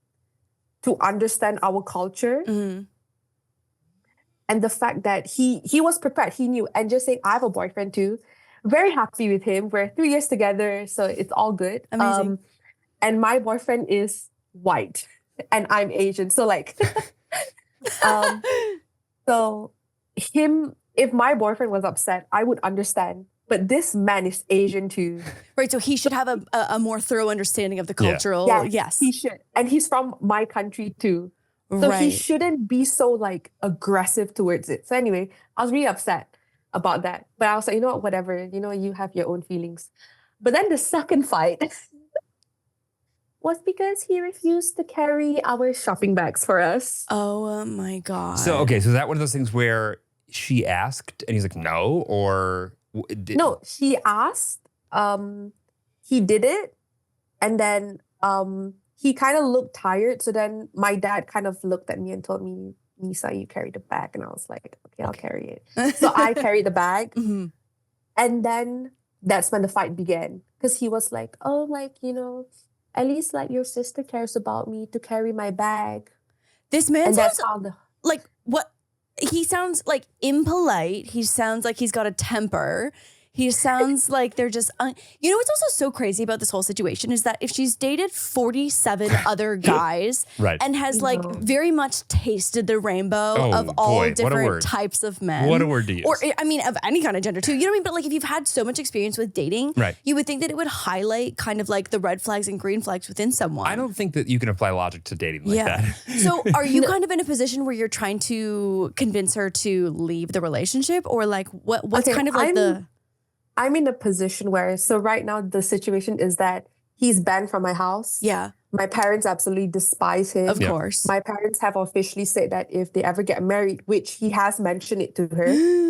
to understand our culture. Mm-hmm. And the fact that he was prepared, he knew, and just saying, I have a boyfriend too. Very happy with him. We're 3 years together, so it's all good. Amazing. And my boyfriend is white and I'm Asian. So like, so if my boyfriend was upset, I would understand. But this man is Asian too. Right, so he should have a more thorough understanding of the cultural, yes. He should. And he's from my country too. So he shouldn't be so like aggressive towards it. So anyway, I was really upset about that. But I was like, you know what, whatever. You have your own feelings. But then the second fight was because he refused to carry our shopping bags for us. Oh my God. So, okay. So is that one of those things where she asked and he's like, no, or No, she asked. He did it. And then he kind of looked tired. So then my dad kind of looked at me and told me, Nisa, you carry the bag. And I was like, okay, I'll carry it. So I carried the bag. Mm-hmm. And then that's when the fight began. Because he was like, oh, like, at least like your sister cares about me to carry my bag. This man And that's sounds how like what? He sounds like impolite. He sounds like he's got a temper. He sounds like they're just, what's also so crazy about this whole situation is that if she's dated 47 other guys Right. and has like very much tasted the rainbow of all boy, what a different word. types of men. What a word to use. Or, of any kind of gender too. You know what I mean? But like if you've had so much experience with dating, Right. you would think that it would highlight kind of like the red flags and green flags within someone. I don't think that you can apply logic to dating like that. So are you kind of in a position where you're trying to convince her to leave the relationship, or like what's Okay, kind of like I'm in a position where, so right now the situation is that he's banned from my house. Yeah. My parents absolutely despise him. Of course. My parents have officially said that if they ever get married, which he has mentioned it to her,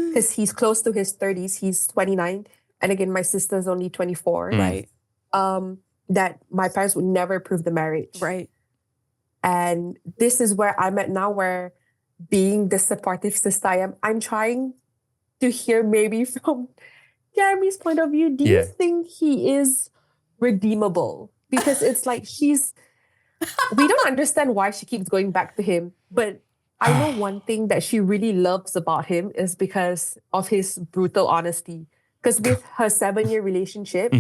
because he's close to his 30s, he's 29. And again, my sister's only 24. Right. That my parents would never approve the marriage. Right. And this is where I'm at now, where being the supportive sister I am, I'm trying to hear maybe from Jeremy's point of view. Do you think he is redeemable? Because it's like we don't understand why she keeps going back to him. But I know one thing that she really loves about him is because of his brutal honesty. Because with her 7-year relationship,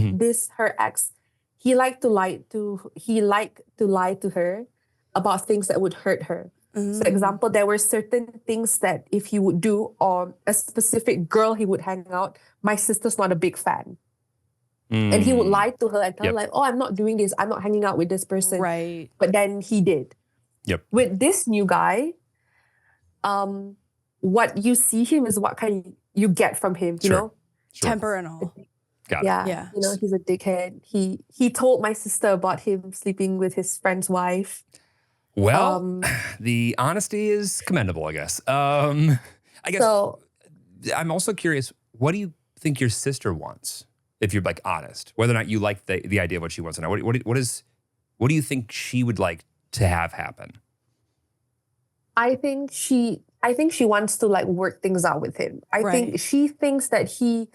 her ex, he liked to lie to her about things that would hurt her. For example, there were certain things that if he would do, or a specific girl he would hang out, my sister's not a big fan. And he would lie to her and tell her like, oh, I'm not doing this. I'm not hanging out with this person. Right. But then he did. With this new guy, what you see him is what kind you get from him, you know? Temper and all. Got it. Yeah. You know, he's a dickhead. He told my sister about him sleeping with his friend's wife. Well, the honesty is commendable, I guess. I guess So, I'm also curious, what do you think your sister wants? If you're like honest, whether or not you like the idea of what she wants to know. What do you think she would like to have happen? I think she wants to like work things out with him. I think she thinks that he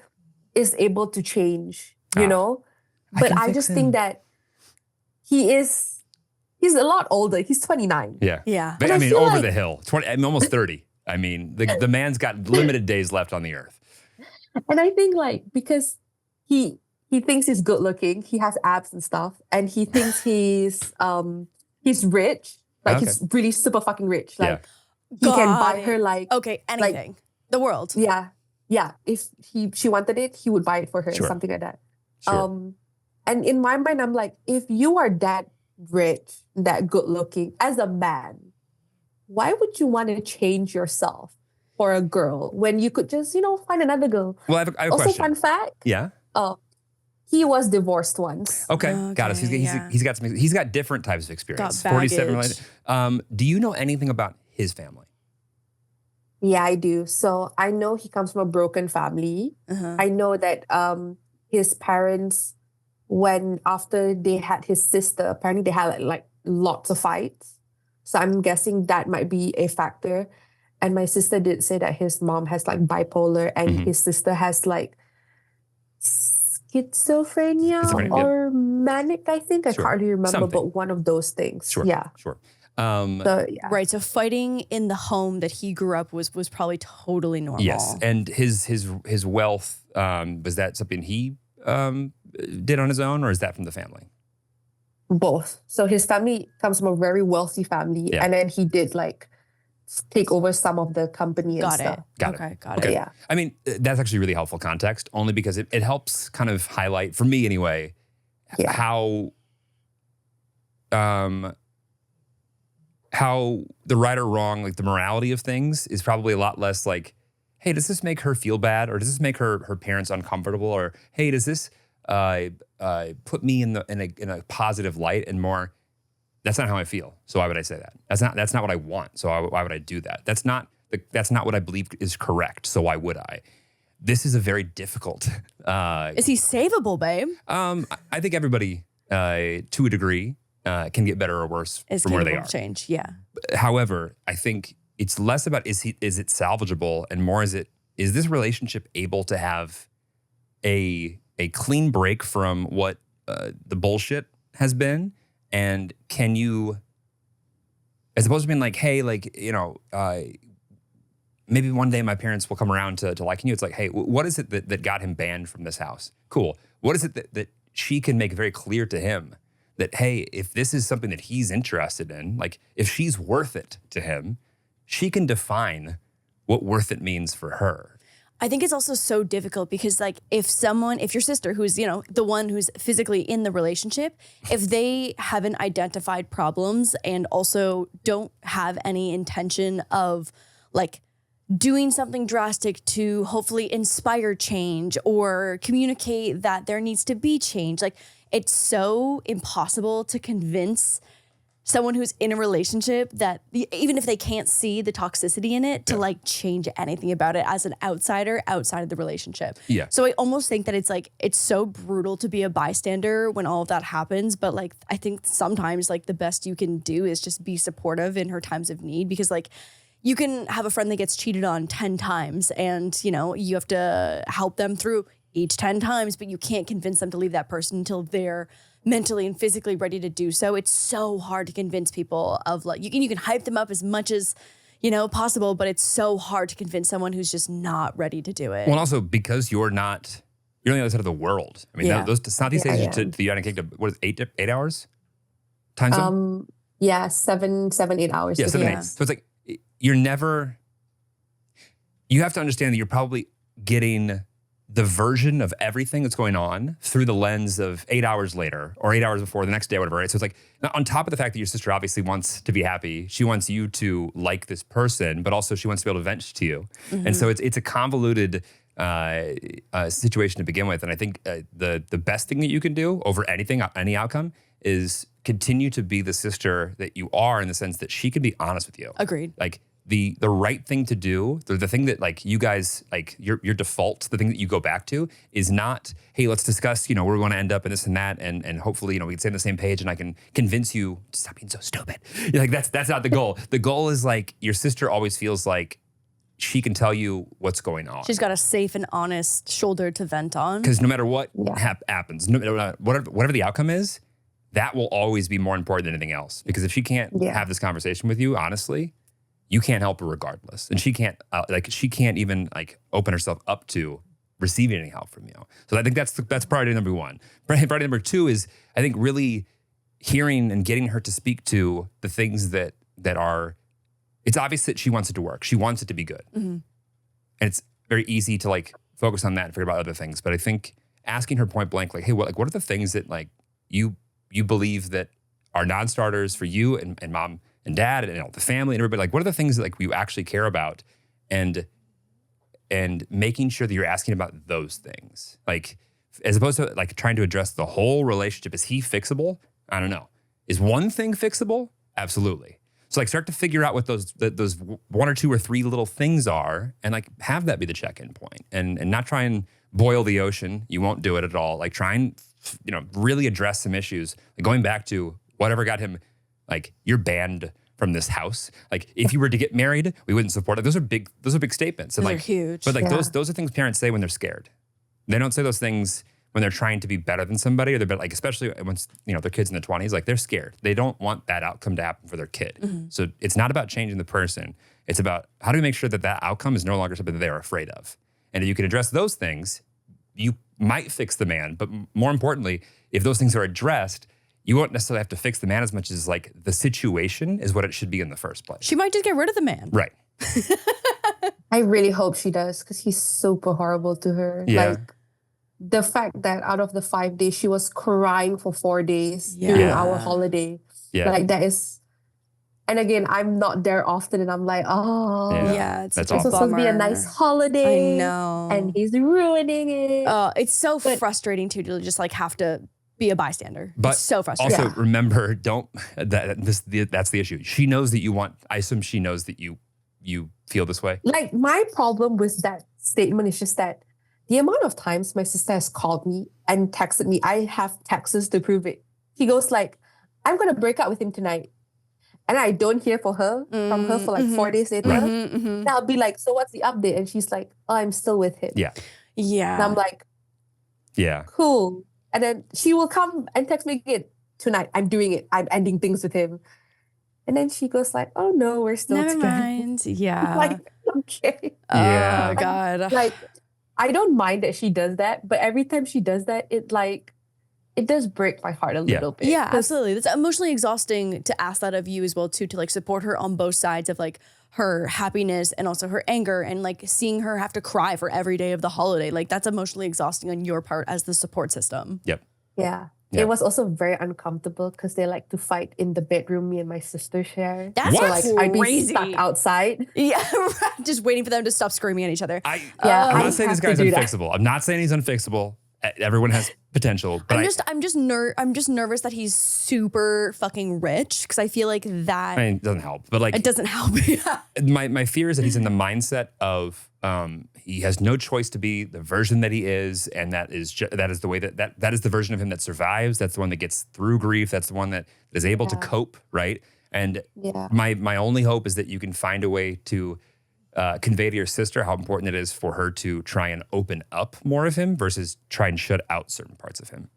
is able to change, you know? But I just think that he's a lot older. He's 29. Yeah. Yeah. But, And I I mean, feel over like- the hill. I'm almost 30. I mean, the man's got limited days left on the earth. And I think like because he thinks he's good looking, he has abs and stuff, and he thinks he's rich. Like he's really super fucking rich. Like he can buy her like anything. The world. Yeah. If she wanted it, he would buy it for her, something like that. Sure. And in my mind, I'm like, if you are that rich, that good looking as a man, why would you want to change yourself for a girl when you could just, find another girl? Well, I have a Also, question. fun fact. Yeah. He was divorced once. Okay. Got it. So he's got different types of experience. Got 47 baggage. related. Do you know anything about his family? Yeah, I do. So I know he comes from a broken family. I know that his parents, after they had his sister, apparently they had like lots of fights. So I'm guessing that might be a factor. And my sister did say that his mom has like bipolar and his sister has like schizophrenia or manic, I think. I can't really remember, but one of those things. Sure. Yeah. Sure. Right. So fighting in the home that he grew up was probably totally normal. Yes. And his wealth, was that something he did on his own, or is that from the family? Both. So his family comes from a very wealthy family, and then he did like take over some of the company and stuff. Got it. Yeah. I mean, that's actually really helpful context, only because it helps kind of highlight, for me anyway, how the right or wrong, like the morality of things is probably a lot less like, hey, does this make her feel bad? Or does this make her parents uncomfortable? Or, hey, does this put me in a positive light? And more, that's not how I feel. So why would I say that? That's not what I want. So why would I do that? That's not what I believe is correct. So why would I? This is a very difficult. Is he savable, babe? I think everybody, to a degree, can get better or worse from where they are. Change, yeah. However, I think it's less about is it salvageable, and more is this relationship able to have a clean break from what the bullshit has been, and can you, as opposed to being like, hey, like, maybe one day my parents will come around to liking you. It's like, hey, what is it that got him banned from this house? Cool. What is it that she can make very clear to him? That, hey, if this is something that he's interested in, like if she's worth it to him, she can define what worth it means for her. I think it's also so difficult because like if your sister who's, the one who's physically in the relationship, if they haven't identified problems and also don't have any intention of like doing something drastic to hopefully inspire change or communicate that there needs to be change. Like, it's so impossible to convince someone who's in a relationship that even if they can't see the toxicity in it to like change anything about it as an outsider outside of the relationship. Yeah. So I almost think that it's so brutal to be a bystander when all of that happens. But like, I think sometimes like the best you can do is just be supportive in her times of need, because like you can have a friend that gets cheated on 10 times and, you know, you have to help them through each 10 times, but you can't convince them to leave that person until they're mentally and physically ready to do so. It's so hard to convince people of like, you can hype them up as much as, you know, possible, but it's so hard to convince someone who's just not ready to do it. Well, and also because you're on the other side of the world. I mean, those Southeast Asia to the United Kingdom, what is it, 8 hours? Time zone? Yeah, 7, 8 hours. Yeah, 7, 8. So it's like, you have to understand that you're probably getting the version of everything that's going on through the lens of 8 hours later or 8 hours before the next day, whatever. Right? So it's like, on top of the fact that your sister obviously wants to be happy, she wants you to like this person, but also she wants to be able to vent to you. Mm-hmm. And so it's a convoluted situation to begin with. And I think the best thing that you can do over anything, any outcome, is continue to be the sister that you are, in the sense that she can be honest with you. Agreed. Like, the right thing to do, the thing that like you guys, like your default, the thing that you go back to is not, hey, let's discuss, you know, we're going to end up in this and that, and hopefully, you know, we can stay on the same page and I can convince you to stop being so stupid. You're like, that's not the goal. The goal is like, your sister always feels like she can tell you what's going on. She's got a safe and honest shoulder to vent on. Because no matter what happens, whatever the outcome is, that will always be more important than anything else. Because if she can't have this conversation with you, honestly, you can't help her regardless. And she can't even like open herself up to receiving any help from you. So I think that's priority number one. Priority number two is, I think, really hearing and getting her to speak to the things that are, it's obvious that she wants it to work. She wants it to be good. Mm-hmm. And it's very easy to like focus on that and forget about other things. But I think asking her point blank, like, hey, what are the things that like you believe that are non-starters for you and mom and dad and, you know, the family and everybody, like, what are the things that like you actually care about, and making sure that you're asking about those things, like, as opposed to like trying to address the whole relationship. Is he fixable? I don't know. Is one thing fixable? Absolutely. So like, start to figure out what those one or two or three little things are, and like have that be the check-in point, and not try and boil the ocean. You won't do it at all. Like, try and, you know, really address some issues. Like, going back to whatever got him, like, you're banned from this house. Like, if you were to get married, we wouldn't support it. Those are big statements. And those like, are huge. But like, those are things parents say when they're scared. They don't say those things when they're trying to be better than somebody, or they're like, especially once, you know, their kids in their 20s, like, they're scared. They don't want that outcome to happen for their kid. Mm-hmm. So it's not about changing the person. It's about, how do we make sure that outcome is no longer something that they're afraid of? And if you can address those things, you might fix the man. But more importantly, if those things are addressed, you won't necessarily have to fix the man as much as like the situation is what it should be in the first place. She might just get rid of the man. Right. I really hope she does, because he's super horrible to her. Yeah. Like, the fact that out of the 5 days, she was crying for 4 days during our holiday. Yeah. Like, that is, and again, I'm not there often, and I'm like, oh. Yeah, it's That's such a supposed to be a nice holiday. I know. And he's ruining it. It's so frustrating too, to just like have to be a bystander. But it's so frustrating. Also, remember, that's the issue. She knows that you want, I assume she knows that you feel this way. Like, my problem with that statement is just that the amount of times my sister has called me and texted me, I have texts to prove it. She goes like, I'm going to break up with him tonight. And I don't hear from her for like 4 days later. Mm-hmm, mm-hmm. And I'll be like, so what's the update? And she's like, oh, I'm still with him. Yeah. Yeah. And I'm like, yeah, cool. And then she will come and text me again, tonight, I'm doing it. I'm ending things with him. And then she goes like, oh no, we're still Never together. mind. Yeah. Like, okay. Yeah. Oh God. Like, I don't mind that she does that, but every time she does that, it does break my heart a little bit. Yeah, absolutely. It's emotionally exhausting to ask that of you as well too, to like support her on both sides of like her happiness and also her anger, and like seeing her have to cry for every day of the holiday. Like, that's emotionally exhausting on your part as the support system. Yep. Yeah. Yeah. It was also very uncomfortable because they like to fight in the bedroom me and my sister share. That's so like I'd be crazy. stuck outside. Yeah, just waiting for them to stop screaming at each other. I'm I not saying this have to guy's do that. unfixable. I'm not saying he's unfixable. Everyone has potential, but I'm just nervous that he's super fucking rich because I feel like that I mean, it doesn't help. But like, it doesn't help. my fear is that he's in the mindset of he has no choice to be the version that he is, and that is the way that is the version of him that survives. That's the one that gets through grief. That's the one that is able to cope, right? And my only hope is that you can find a way to convey to your sister how important it is for her to try and open up more of him versus try and shut out certain parts of him.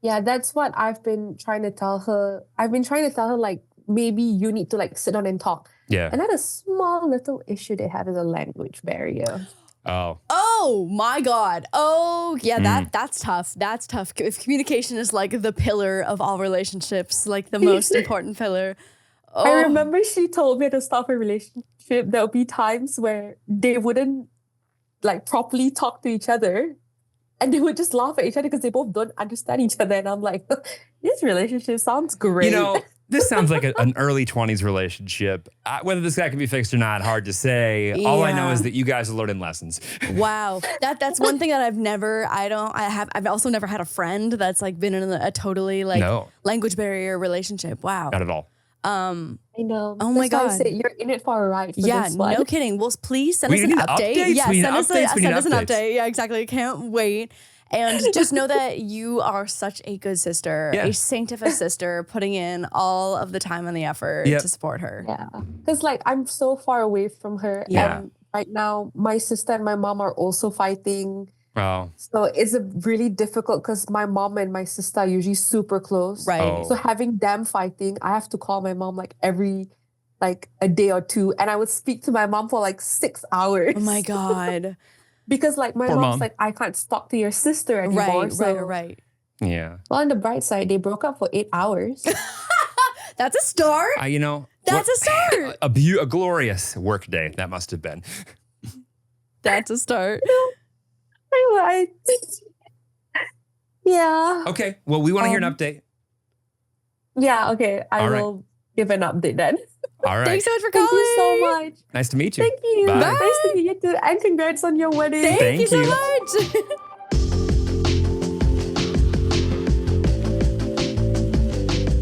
Yeah, that's what I've been trying to tell her. I've been trying to tell her, like, maybe you need to like sit down and talk. Yeah. Another small little issue they have is a language barrier. Oh my God. Oh yeah, that's tough. That's tough. If communication is like the pillar of all relationships, like the most important pillar. Oh. I remember she told me at the start of a relationship there'll be times where they wouldn't like properly talk to each other and they would just laugh at each other because they both don't understand each other. And I'm like, this relationship sounds great. You know, this sounds like an early 20s relationship. Whether this guy can be fixed or not, hard to say. All I know is that you guys are learning lessons. Wow. That's one thing that I've also never had a friend that's like been in a totally like language barrier relationship. Wow. Not at all. I know. Oh my God. I say you're in it for a ride. For this one. No kidding. Well, please send us an update. Yeah, send us an update. Yeah, exactly. Can't wait. And just know that you are such a good sister, a sanctified sister, putting in all of the time and the effort to support her. Yeah. Because like I'm so far away from her. Yeah. And right now, my sister and my mom are also fighting. Oh. So it's really difficult because my mom and my sister are usually super close. Right. Oh. So having them fighting, I have to call my mom like every like a day or two. And I would speak to my mom for like 6 hours. Oh my God. Because like my Poor mom's mom. like, I can't talk to your sister anymore. Right. Yeah. Well, on the bright side, they broke up for 8 hours. That's a start. You know. That's a start. A glorious work day that must have been. That's a start. Yeah. Okay. Well, we want to hear an update. Yeah. Okay. I will give an update then. All right. Thanks so much for calling. Thank you so much. Nice to meet you. Thank you. Bye. Nice to meet you too. And congrats on your wedding. Thank you so you. much.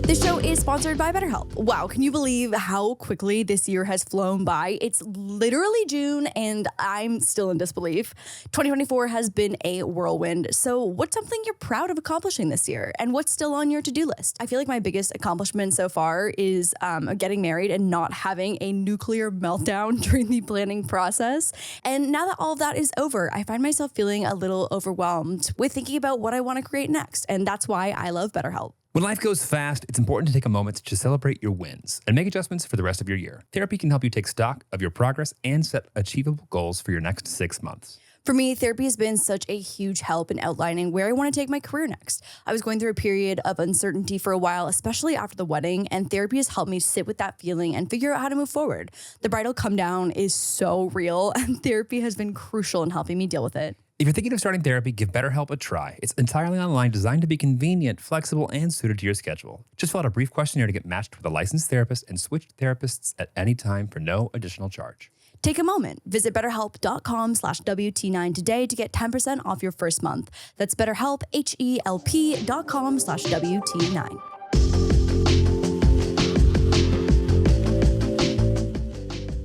This show is sponsored by BetterHelp. Wow, can you believe how quickly this year has flown by? It's literally June and I'm still in disbelief. 2024 has been a whirlwind. So what's something you're proud of accomplishing this year? And what's still on your to-do list? I feel like my biggest accomplishment so far is getting married and not having a nuclear meltdown during the planning process. And now that all of that is over, I find myself feeling a little overwhelmed with thinking about what I want to create next. And that's why I love BetterHelp. When life goes fast, it's important to take a moment to celebrate your wins and make adjustments for the rest of your year. Therapy can help you take stock of your progress and set achievable goals for your next 6 months. For me, therapy has been such a huge help in outlining where I want to take my career next. I was going through a period of uncertainty for a while, especially after the wedding, and therapy has helped me sit with that feeling and figure out how to move forward. The bridal come down is so real, and therapy has been crucial in helping me deal with it. If you're thinking of starting therapy, give BetterHelp a try. It's entirely online, designed to be convenient, flexible, and suited to your schedule. Just fill out a brief questionnaire to get matched with a licensed therapist and switch therapists at any time for no additional charge. Take a moment. Visit betterhelp.com/WT9 today to get 10% off your first month. That's BetterHelp, HELP.com/WT9.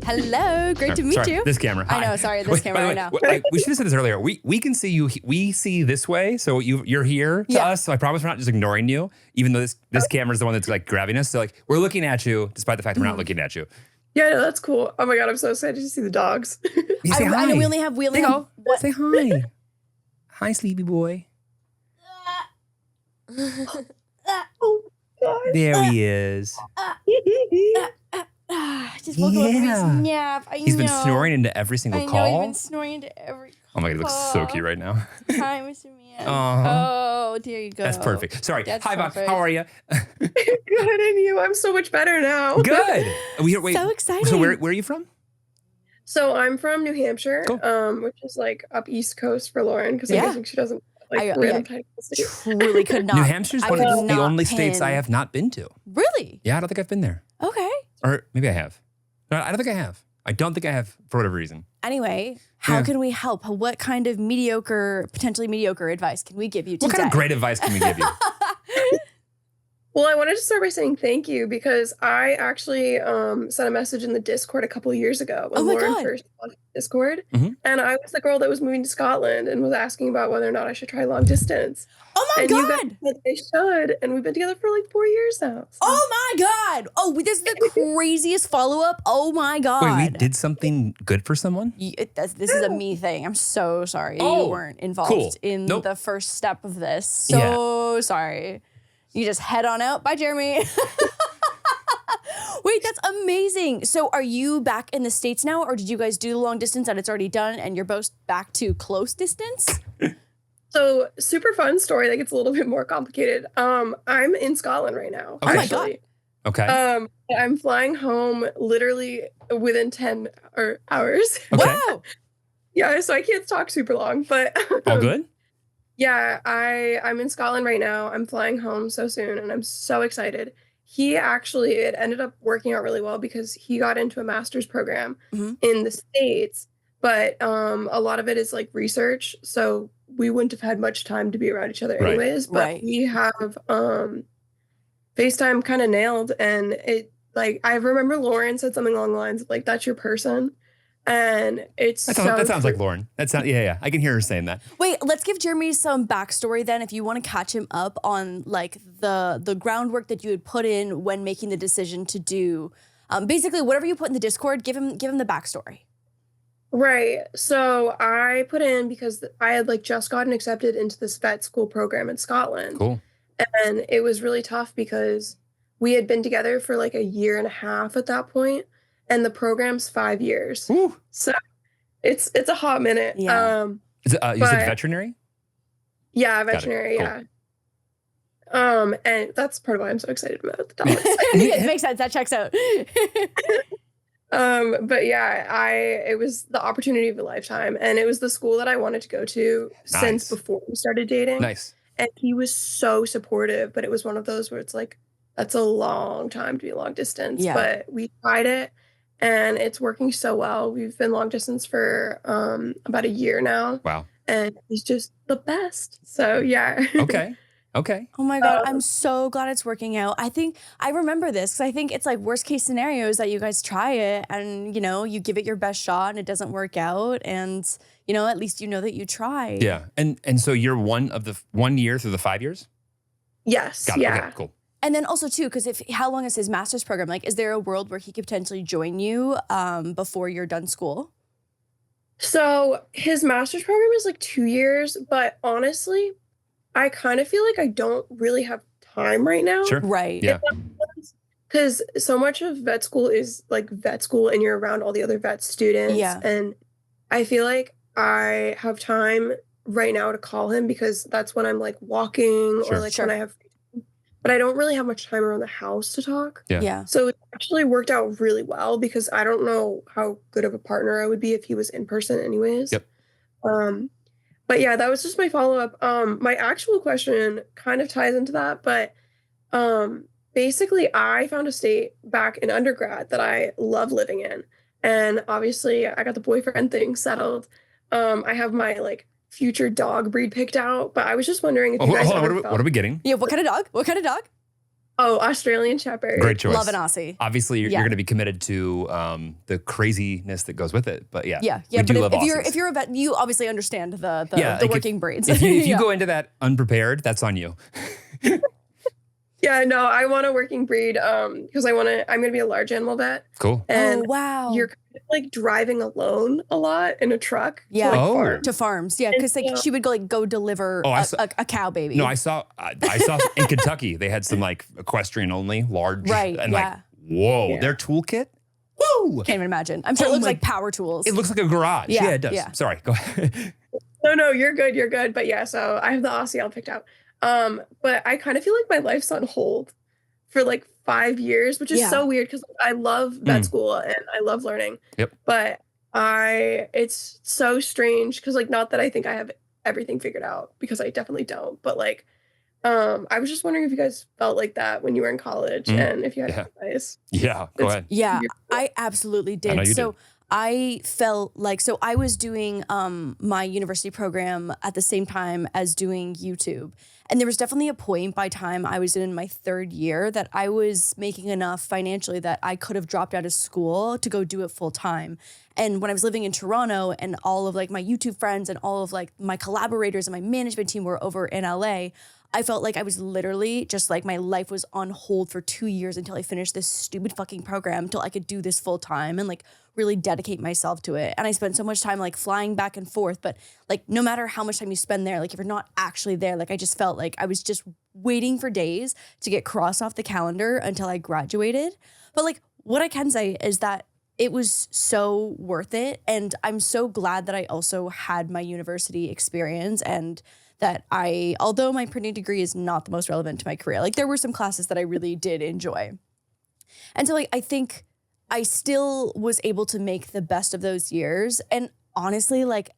Hello, great to meet sorry, you. This camera. I Hi. know, sorry, this camera By right the now. way, we should have said this earlier. We can see you. We see this way, so you're here to us. So I promise we're not just ignoring you, even though this camera is the one that's like grabbing us. So like we're looking at you, despite the fact that we're not looking at you. Yeah, no, that's cool. Oh my God, I'm so excited to see the dogs. You say hi. I know we only have what? Say hi. Hi, sleepy boy. Oh God. There he is. Just woke him up from his Yeah. nap. He's been snoring into every single I know, call. he's been snoring into every Oh my God, he looks so call. cute right now. Hi, Mr. Man. Aw. Oh, there you go. That's perfect. Sorry. That's Hi, Bob. perfect. How are you? Good, and you? I'm so much better now. Good. Wait. So exciting. So where are you from? So I'm from New Hampshire, Cool. which is like up East Coast for Lauren, because Yeah. I'm guessing she doesn't random tiny state. truly could not. New Hampshire's I one could of the not only states I pin- have not been to. Really? Yeah, I don't think I've been there. Okay. Or maybe I have. No, I don't think I have. I don't think I have for whatever reason. Anyway, how Yeah. can we help? What kind of potentially mediocre advice can we give you today? What kind of great advice can we give you? Well, I wanted to start by saying thank you because I actually sent a message in the Discord a couple of years ago when Oh my Lauren God. first launched Discord. Mhm. And I was the girl that was moving to Scotland and was asking about whether or not I should try long distance. Oh my and you God. guys said I should. And we've been together for like 4 years now. So. Oh my God. Oh, this is the craziest follow-up. Oh my God. Wait, we did something good for someone? This is a me thing. I'm so sorry Oh, you weren't involved cool. in Nope. the first step of this. So sorry. You just head on out. Bye, Jeremy. Wait, that's amazing. So are you back in the States now, or did you guys do the long distance and it's already done and you're both back to close distance? So super fun story that gets a little bit more complicated. I'm in Scotland right now. Okay. Oh my actually. Okay. I'm flying home literally within 10 hours. Okay. Wow. Yeah, so I can't talk super long, but All good? yeah, I'm in Scotland right now. I'm flying home so soon and I'm so excited. It ended up working out really well because he got into a master's program Mhm. in the States, but a lot of it is like research. So we wouldn't have had much time to be around each other Right. anyways, but Right. we have FaceTime kind of nailed. And it like, I remember Lauren said something along the lines of like, that's your person. And it's That so sounds like Lauren. Yeah. I can hear her saying that. Wait, let's give Jeremy some backstory then if you want to catch him up on like the groundwork that you had put in when making the decision to do basically whatever you put in the Discord, give him the backstory. Right. So I put in because I had like just gotten accepted into this vet school program in Scotland. Cool. And it was really tough because we had been together for like a year and a half at that point, and the program's 5 years. Woo. So it's a hot minute. Yeah. Is it, you said But- veterinary? Yeah, Got it. veterinary, Cool. yeah. And that's part of why I'm so excited about the dogs. It makes sense. That checks out. But yeah, it was the opportunity of a lifetime, and it was the school that I wanted to go to Nice. since before we started dating. Nice. And he was so supportive, but it was one of those where it's like, that's a long time to be long distance. Yeah. But we tried it and it's working so well. We've been long distance for about a year now. Wow. And he's just the best. So yeah. Okay. Okay. Oh my God, I'm so glad it's working out. I think I remember this because I think it's like worst case scenario is that you guys try it and, you know, you give it your best shot and it doesn't work out. And, you know, at least you know that you tried. Yeah. And so you're one of the 1 year through the 5 years? Yes. Got it. Yeah. Okay, cool. And then also too, because how long is his master's program? Like, is there a world where he could potentially join you before you're done school? So his master's program is like 2 years, but honestly, I kind of feel like I don't really have time right now. Sure. Right. Yeah. Because so much of vet school is like vet school and you're around all the other vet students. Yeah. And I feel like I have time right now to call him because that's when I'm like walking Sure. or like Sure. when I have, but I don't really have much time around the house to talk. Yeah. Yeah. So it actually worked out really well because I don't know how good of a partner I would be if he was in person anyways. Yep. But yeah, that was just my follow-up. My actual question kind of ties into that, but basically I found a state back in undergrad that I love living in. And obviously I got the boyfriend thing settled. I have my like future dog breed picked out, but I was just wondering if you guys Hold on, ever what are we getting? Yeah. What kind of dog? What kind of dog? Oh, Australian Shepherd. Great choice. Love an Aussie. Obviously, you're Yeah. going to be committed to the craziness that goes with it. But yeah, Yeah. we Yeah. do But love if Aussies. you're a vet, you obviously understand the Yeah, like working breeds. if you Yeah. go into that unprepared, that's on you. Yeah, no, I want a working breed because I'm going to be a large animal vet. Cool. And Oh wow. you're kind of like driving alone a lot in a truck. to, Yeah. like, Oh. farm. To farms, yeah, because like Yeah. she would go deliver Oh, I saw- a cow baby. No, I saw in Kentucky they had some like equestrian only large, Right, And yeah. like, whoa, Yeah. their toolkit. Woo! Can't even imagine. I'm sure Oh it looks my- like power tools. It looks like a garage. Yeah, Yeah, it does. yeah. Sorry, go ahead. No, you're good. But yeah, so I have the Aussie all picked out. But I kind of feel like my life's on hold for like 5 years, which is Yeah. so weird because I love vet school and I love learning. Yep. But it's so strange because like not that I think I have everything figured out, because I definitely don't. But like, I was just wondering if you guys felt like that when you were in college, and if you had advice. Yeah, go ahead. Yeah, I absolutely did. I know you So did. I felt like, so I was doing my university program at the same time as doing YouTube. And there was definitely a point by time I was in my third year that I was making enough financially that I could have dropped out of school to go do it full time. And when I was living in Toronto and all of like my YouTube friends and all of like my collaborators and my management team were over in LA, I felt like I was literally just like my life was on hold for 2 years until I finished this stupid fucking program, until I could do this full time and like really dedicate myself to it. And I spent so much time like flying back and forth, but like no matter how much time you spend there, like if you're not actually there, like I just felt like I was just waiting for days to get crossed off the calendar until I graduated. But like what I can say is that it was so worth it. And I'm so glad that I also had my university experience, and that although my printing degree is not the most relevant to my career, like there were some classes that I really did enjoy. And so like, I think I still was able to make the best of those years. And honestly, like,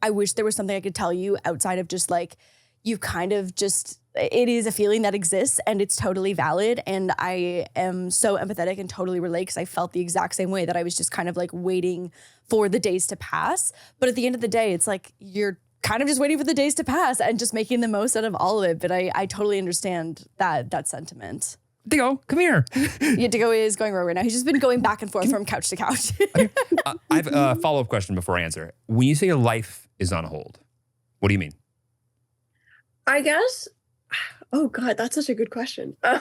I wish there was something I could tell you outside of just like, you kind of just, it is a feeling that exists and it's totally valid. And I am so empathetic and totally relate, because I felt the exact same way, that I was just kind of like waiting for the days to pass. But at the end of the day, it's like, you're kind of just waiting for the days to pass and just making the most out of all of it. But I totally understand that sentiment. Diggo, come here. Yeah, Diggo is going right now. He's just been going back and forth from couch to couch. I have a follow-up question before I answer. When you say your life is on hold, what do you mean? I guess, oh God, that's such a good question. I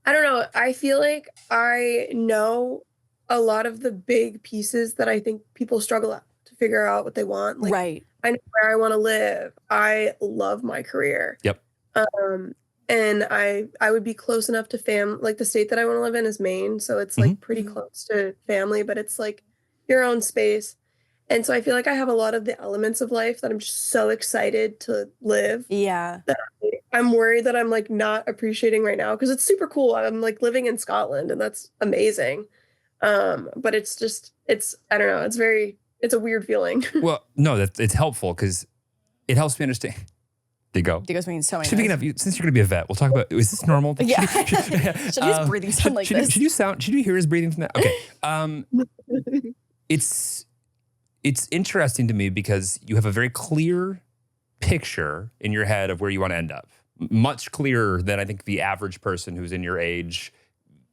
don't know. I feel like I know a lot of the big pieces that I think people struggle to figure out what they want. Like, right. I know where I want to live. I love my career. Yep. And I would be close enough to like the state that I want to live in is Maine. So it's like pretty close to family, but it's like your own space. And so I feel like I have a lot of the elements of life that I'm just so excited to live. Yeah. That I'm worried that I'm like not appreciating right now, because it's super cool. I'm like living in Scotland and that's amazing. But it's just, I don't know. It's a weird feeling. Well, no, it's helpful because it helps me understand. Diggo. Diggo's making so many Speaking of, since you're going to be a vet, we'll talk about, is this normal? Yeah. Should his breathing sound like this? Should you hear his breathing from that? Okay. It's interesting to me because you have a very clear picture in your head of where you want to end up. Much clearer than I think the average person who's in your age,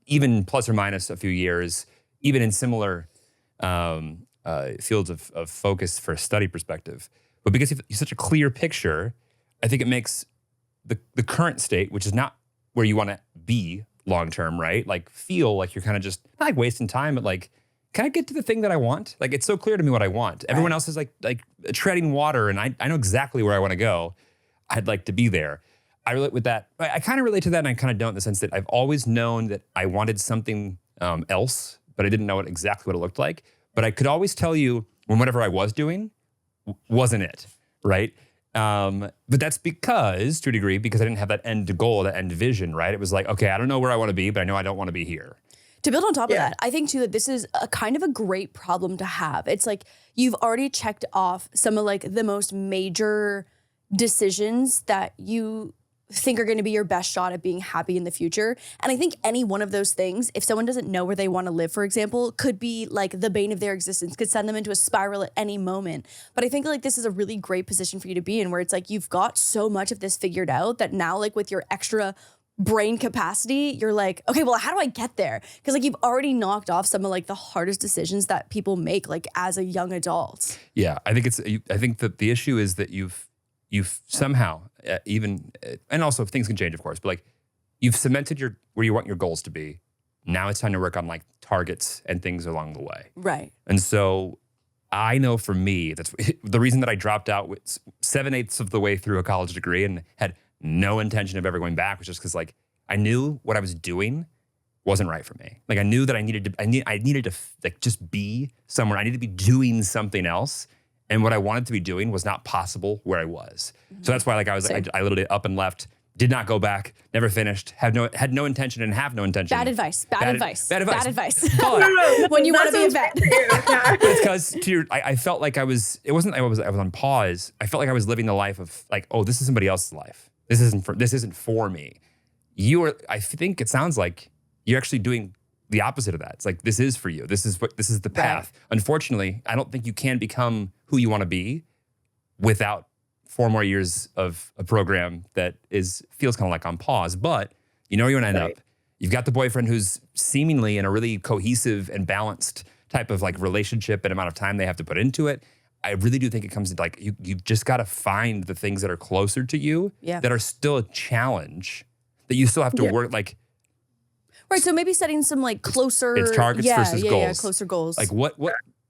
even plus or minus a few years, even in similar fields of focus for a study perspective. But because you have such a clear picture, I think it makes the current state, which is not where you want to be long-term, right? Like feel like you're kind of just not like wasting time, but like, can I get to the thing that I want? Like, it's so clear to me what I want. Everyone else is like treading water, and I know exactly where I want to go. I'd like to be there. I relate with that. I kind of relate to that, and I kind of don't, in the sense that I've always known that I wanted something else, but I didn't know exactly what it looked like. But I could always tell you when whatever I was doing wasn't it, right? But that's because, to a degree, because I didn't have that end goal, that end vision, right? It was like, okay, I don't know where I want to be, but I know I don't want to be here. To build on top of that, I think too that this is a kind of a great problem to have. It's like you've already checked off some of like the most major decisions that you think are going to be your best shot at being happy in the future. And I think any one of those things, if someone doesn't know where they want to live, for example, could be like the bane of their existence, could send them into a spiral at any moment. But I think like this is a really great position for you to be in, where it's like you've got so much of this figured out that now, like with your extra brain capacity, you're like, okay, well, how do I get there? Because like you've already knocked off some of like the hardest decisions that people make like as a young adult. Yeah, I think that the issue is that you've somehow even, and also things can change, of course, but like you've cemented where you want your goals to be. Now it's time to work on like targets and things along the way. Right. And so I know for me, that's the reason that I dropped out with 7/8 of the way through a college degree and had no intention of ever going back, was just because like I knew what I was doing wasn't right for me. Like I knew that I needed to like just be somewhere. I needed to be doing something else. And what I wanted to be doing was not possible where I was. Mm-hmm. So that's why like I literally up and left Did not go back, never finished, had no intention and have no intention. Bad advice. Bad advice. Bad advice. Bad advice. But When you want to be a vet. it's because I felt like I was on pause. I felt like I was living the life of like, oh, this is somebody else's life. This isn't for me. I think it sounds like you're actually doing the opposite of that. It's like, this is for you. This is the path. Right. Unfortunately, I don't think you can become who you want to be without 4 more years of a program that feels kind of like on pause, but you know where you're gonna end up. You've got the boyfriend who's seemingly in a really cohesive and balanced type of like relationship and amount of time they have to put into it. I really do think it comes to like, you've just got to find the things that are closer to you that are still a challenge that you still have to work like. Right, so maybe setting some like closer. It's targets versus goals. Yeah, closer goals. Like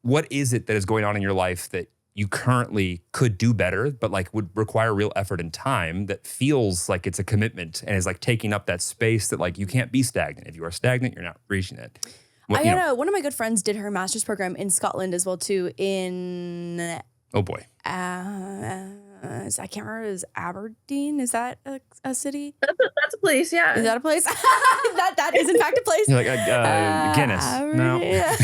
what is it that is going on in your life that you currently could do better, but like would require real effort and time that feels like it's a commitment and is like taking up that space that like you can't be stagnant. If you are stagnant, you're not reaching it. One of my good friends did her master's program in Scotland as well too. In oh boy, I can't remember. Is Aberdeen? Is that a city? That's a place. Yeah. Is that a place? that is in fact a place. You're like Guinness. No. Yeah.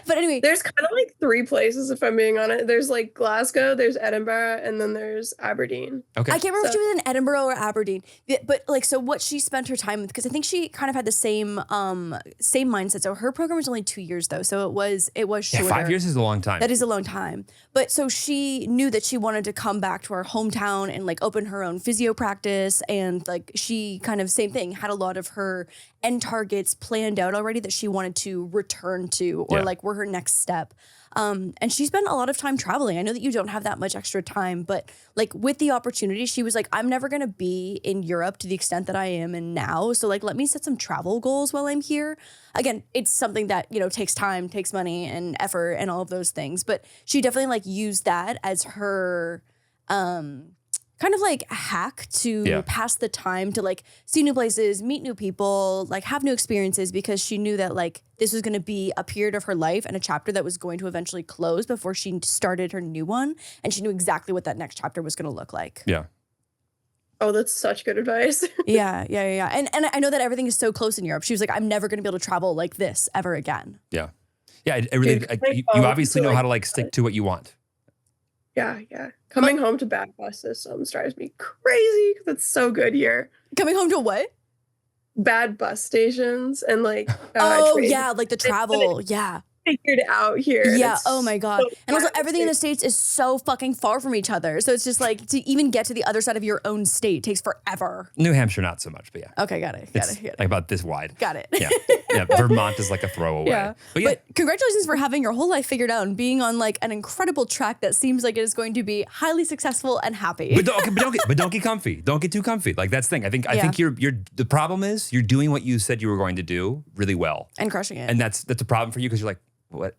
But anyway, there's kind of like 3 places if I'm being honest. There's like Glasgow, there's Edinburgh, and then there's Aberdeen. Okay. I can't remember if she was in Edinburgh or Aberdeen. But like, so what she spent her time with, because I think she kind of had the same mindset. So her program was only 2 years though, so it was shorter. Yeah, 5 years is a long time. That is a long time. But so she knew that she wanted to come back to her hometown and like open her own physio practice, and like she kind of same thing, had a lot of her end targets planned out already that she wanted to return to, or like were her next step. And she spent a lot of time traveling. I know that you don't have that much extra time, but like with the opportunity, she was like, I'm never going to be in Europe to the extent that I am in now. So like, let me set some travel goals while I'm here. Again, it's something that, you know, takes time, takes money and effort and all of those things. But she definitely like used that as her, kind of like a hack to pass the time to like see new places, meet new people, like have new experiences, because she knew that like this was going to be a period of her life and a chapter that was going to eventually close before she started her new one. And she knew exactly what that next chapter was going to look like. Yeah. Oh, that's such good advice. Yeah. And I know that everything is so close in Europe. She was like, I'm never going to be able to travel like this ever again. Yeah. Yeah. You obviously know how to like stick to what you want. Yeah. Coming home to bad bus systems drives me crazy because it's so good here. Coming home to what? Bad bus stations and like like the travel. Yeah. Figured out here. Yeah. Oh my God. So and also everything in the States is so fucking far from each other. So it's just like to even get to the other side of your own state takes forever. New Hampshire, not so much, but yeah. Okay. Got it. Like about this wide. Got it. Yeah. Vermont is like a throwaway. Yeah. But congratulations for having your whole life figured out and being on like an incredible track that seems like it is going to be highly successful and happy. But don't get comfy. Don't get too comfy. Like that's the thing. I think you're the problem is you're doing what you said you were going to do really well. And crushing it. And that's a problem for you because you're like, what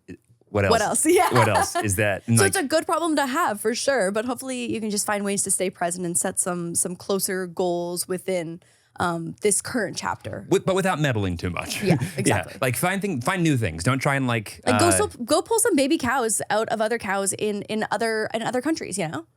else? What else? Yeah. What else is that? So it's a good problem to have for sure, but hopefully you can just find ways to stay present and set some closer goals within this current chapter. But without meddling too much. Yeah, exactly. Like find new things. Don't try and like go pull some baby cows out of other cows in other countries, you know?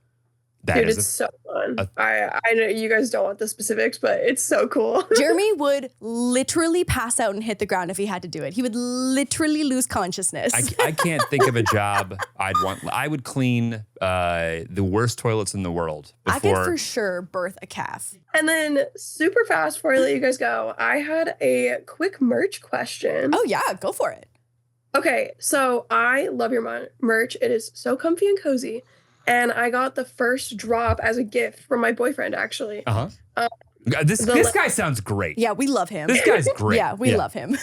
Dude, it's so fun. I know you guys don't want the specifics, but it's so cool. Jeremy would literally pass out and hit the ground if he had to do it. He would literally lose consciousness. I can't think of a job I'd want. I would clean the worst toilets in the world before. I could for sure birth a calf. And then super fast before I let you guys go, I had a quick merch question. Oh yeah, go for it. Okay, so I love your merch. It is so comfy and cozy. And I got the first drop as a gift from my boyfriend, actually. This guy sounds great. Yeah, we love him. This guy's great. Yeah, we love him.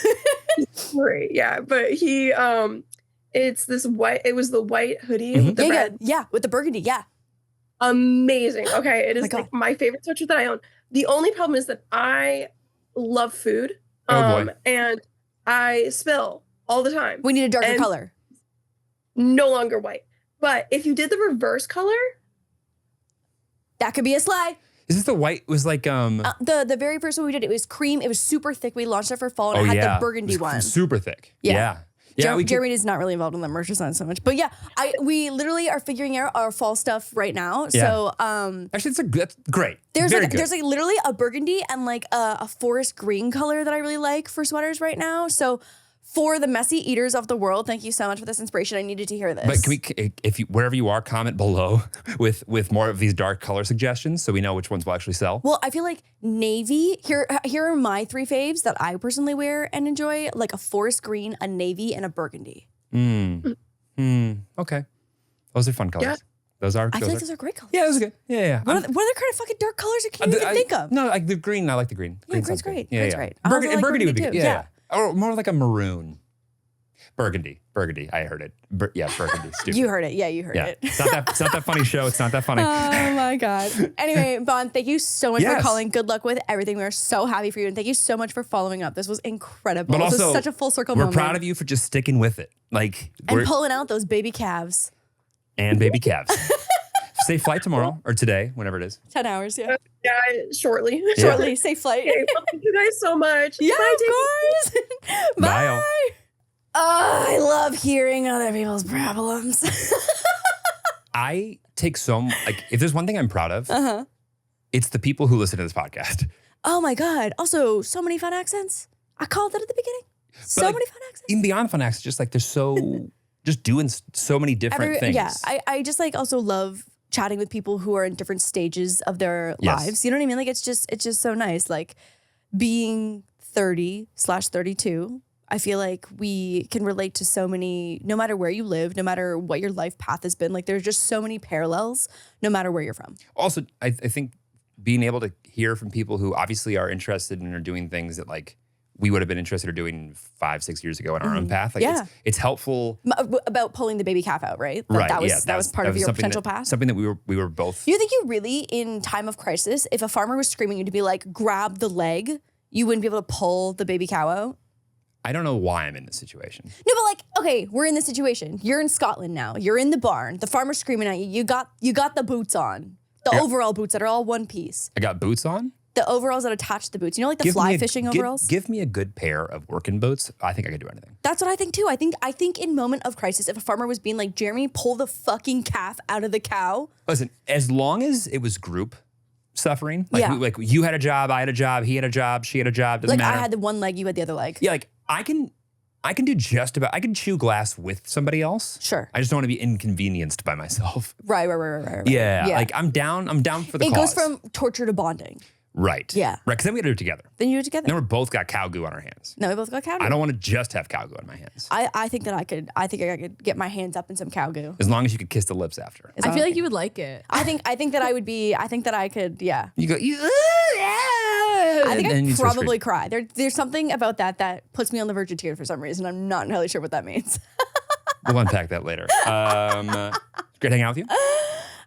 Great, yeah. But he, it's this white, it was the white hoodie with the red. Yeah, with the burgundy, yeah. Amazing. Okay, it is like my favorite sweatshirt that I own. The only problem is that I love food. Oh boy. And I spill all the time. We need a darker color. No longer white. But if you did the reverse color, that could be a slide. Is this the white? Was like the very first one we did, it was cream. It was super thick. We launched it for fall and it had the burgundy one. Super thick. Yeah. Jeremy is not really involved in the merch design so much, but yeah, we literally are figuring out our fall stuff right now. Yeah. So actually, that's great. There's Very like good. there's like literally a burgundy and like a forest green color that I really like for sweaters right now. So for the messy eaters of the world, thank you so much for this inspiration. I needed to hear this. But can we, if you, wherever you are, comment below with more of these dark color suggestions so we know which ones will actually sell. Well, I feel like navy, here are my 3 faves that I personally wear and enjoy, like a forest green, a navy, and a burgundy. Okay. Those are fun colors. Yeah. Those are. I feel like those are great colors. Yeah, those are good. Yeah. What other kind of fucking dark colors can you even think of? No, like the green. I like the green. Yeah, green's sounds good. great. Yeah, Green's yeah. great. I also like Burgundy would be burgundy good. too. Yeah. Or more like a maroon. Burgundy. I heard it. Burgundy. Stupid. You heard it. Yeah, you heard Yeah. it. It's not that funny show. It's not that funny. Oh my God. Anyway, Bon, thank you so much for Yes. calling. Good luck with everything. We are so happy for you. And thank you so much for following up. This was incredible. But This also, was such a full circle we're moment. proud of you for just sticking with it. Like, And pulling out those baby calves. and baby calves. Safe flight tomorrow or today, whenever it is. 10 hours, yeah. Yeah, shortly. Shortly, safe flight. Okay, well, thank you guys so much. Yeah, Bye, of course. Bye. Bye, all. Oh, I love hearing other people's problems. I take if there's one thing I'm proud of, it's the people who listen to this podcast. Oh my God. Also, so many fun accents. I called it at the beginning. So like, many fun accents. Even beyond fun accents, just like they're so, just doing so many different things. Yeah, I just like also love chatting with people who are in different stages of their Yes. lives. You know what I mean? Like it's just so nice. Like being 30/32, I feel like we can relate to so many, no matter where you live, no matter what your life path has been, like there's just so many parallels, no matter where you're from. Also, I think being able to hear from people who obviously are interested and are doing things that like we would have been interested in doing 5-6 years ago in our own path. Like Yeah. it's helpful. About pulling the baby calf out, right? Right. That was part of your something potential that, path. Something that we were both. You think you really, in time of crisis, if a farmer was screaming you to be like, grab the leg, you wouldn't be able to pull the baby cow out? I don't know why I'm in this situation. No, but like, okay, we're in this situation. You're in Scotland now. You're in the barn. The farmer's screaming at you. You got the boots on. The overall boots that are all one piece. I got boots on. The overalls that attach to the boots. You know, like the fly fishing overalls? Give me a good pair of working boots. I think I could do anything. That's what I think too. I think in moment of crisis, if a farmer was being like, Jeremy, pull the fucking calf out of the cow. Listen, as long as it was group suffering, like, Yeah. like you had a job, I had a job, he had a job, she had a job, doesn't Like matter. I had the one leg, you had the other leg. Yeah, like I can do just about, I can chew glass with somebody else. Sure. I just don't want to be inconvenienced by myself. Right. Yeah, like I'm down for the it cause. goes from torture to bonding. Right. Yeah. Right, because then we got to do it together. Then you do it together. Then we're both got cow goo on our hands. No, we both got cow goo. I don't want to just have cow goo on my hands. I think I could get my hands up in some cow goo. As long as you could kiss the lips after. I feel like you would like it. I think that I could, yeah. You go, I think and you I'd start probably cry. There's something about that puts me on the verge of tears for some reason. I'm not entirely sure what that means. We'll unpack that later. Great hanging out with you.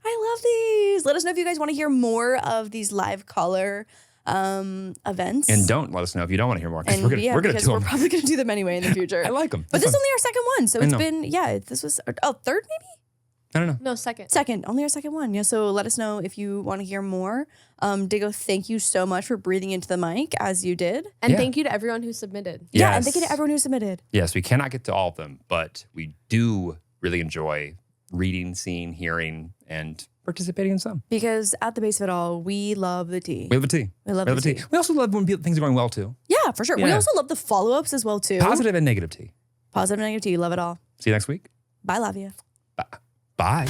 I love these. Let us know if you guys want to hear more of these live caller events. And don't let us know if you don't want to hear more, because And we're gonna do because we're them. probably gonna do them anyway in the future. I like them. But this is only our second one, so I it's know. been this was third maybe. I don't know. No, second. Second, only our second one. Yeah, so let us know if you want to hear more. Diggo, thank you so much for breathing into the mic as you did. And Yeah. thank you to everyone who submitted. Yeah, and Yes. thank you to everyone who submitted. Yes, we cannot get to all of them, but we do really enjoy reading, seeing, hearing, and participating in some. Because at the base of it all, we love the tea. We love a tea. We love the tea. We also love when things are going well too. Yeah, for sure. We Yeah. also love the follow-ups as well too. Positive and negative tea. Positive and negative tea. Love it all. See you next week. Bye, love you. Bye.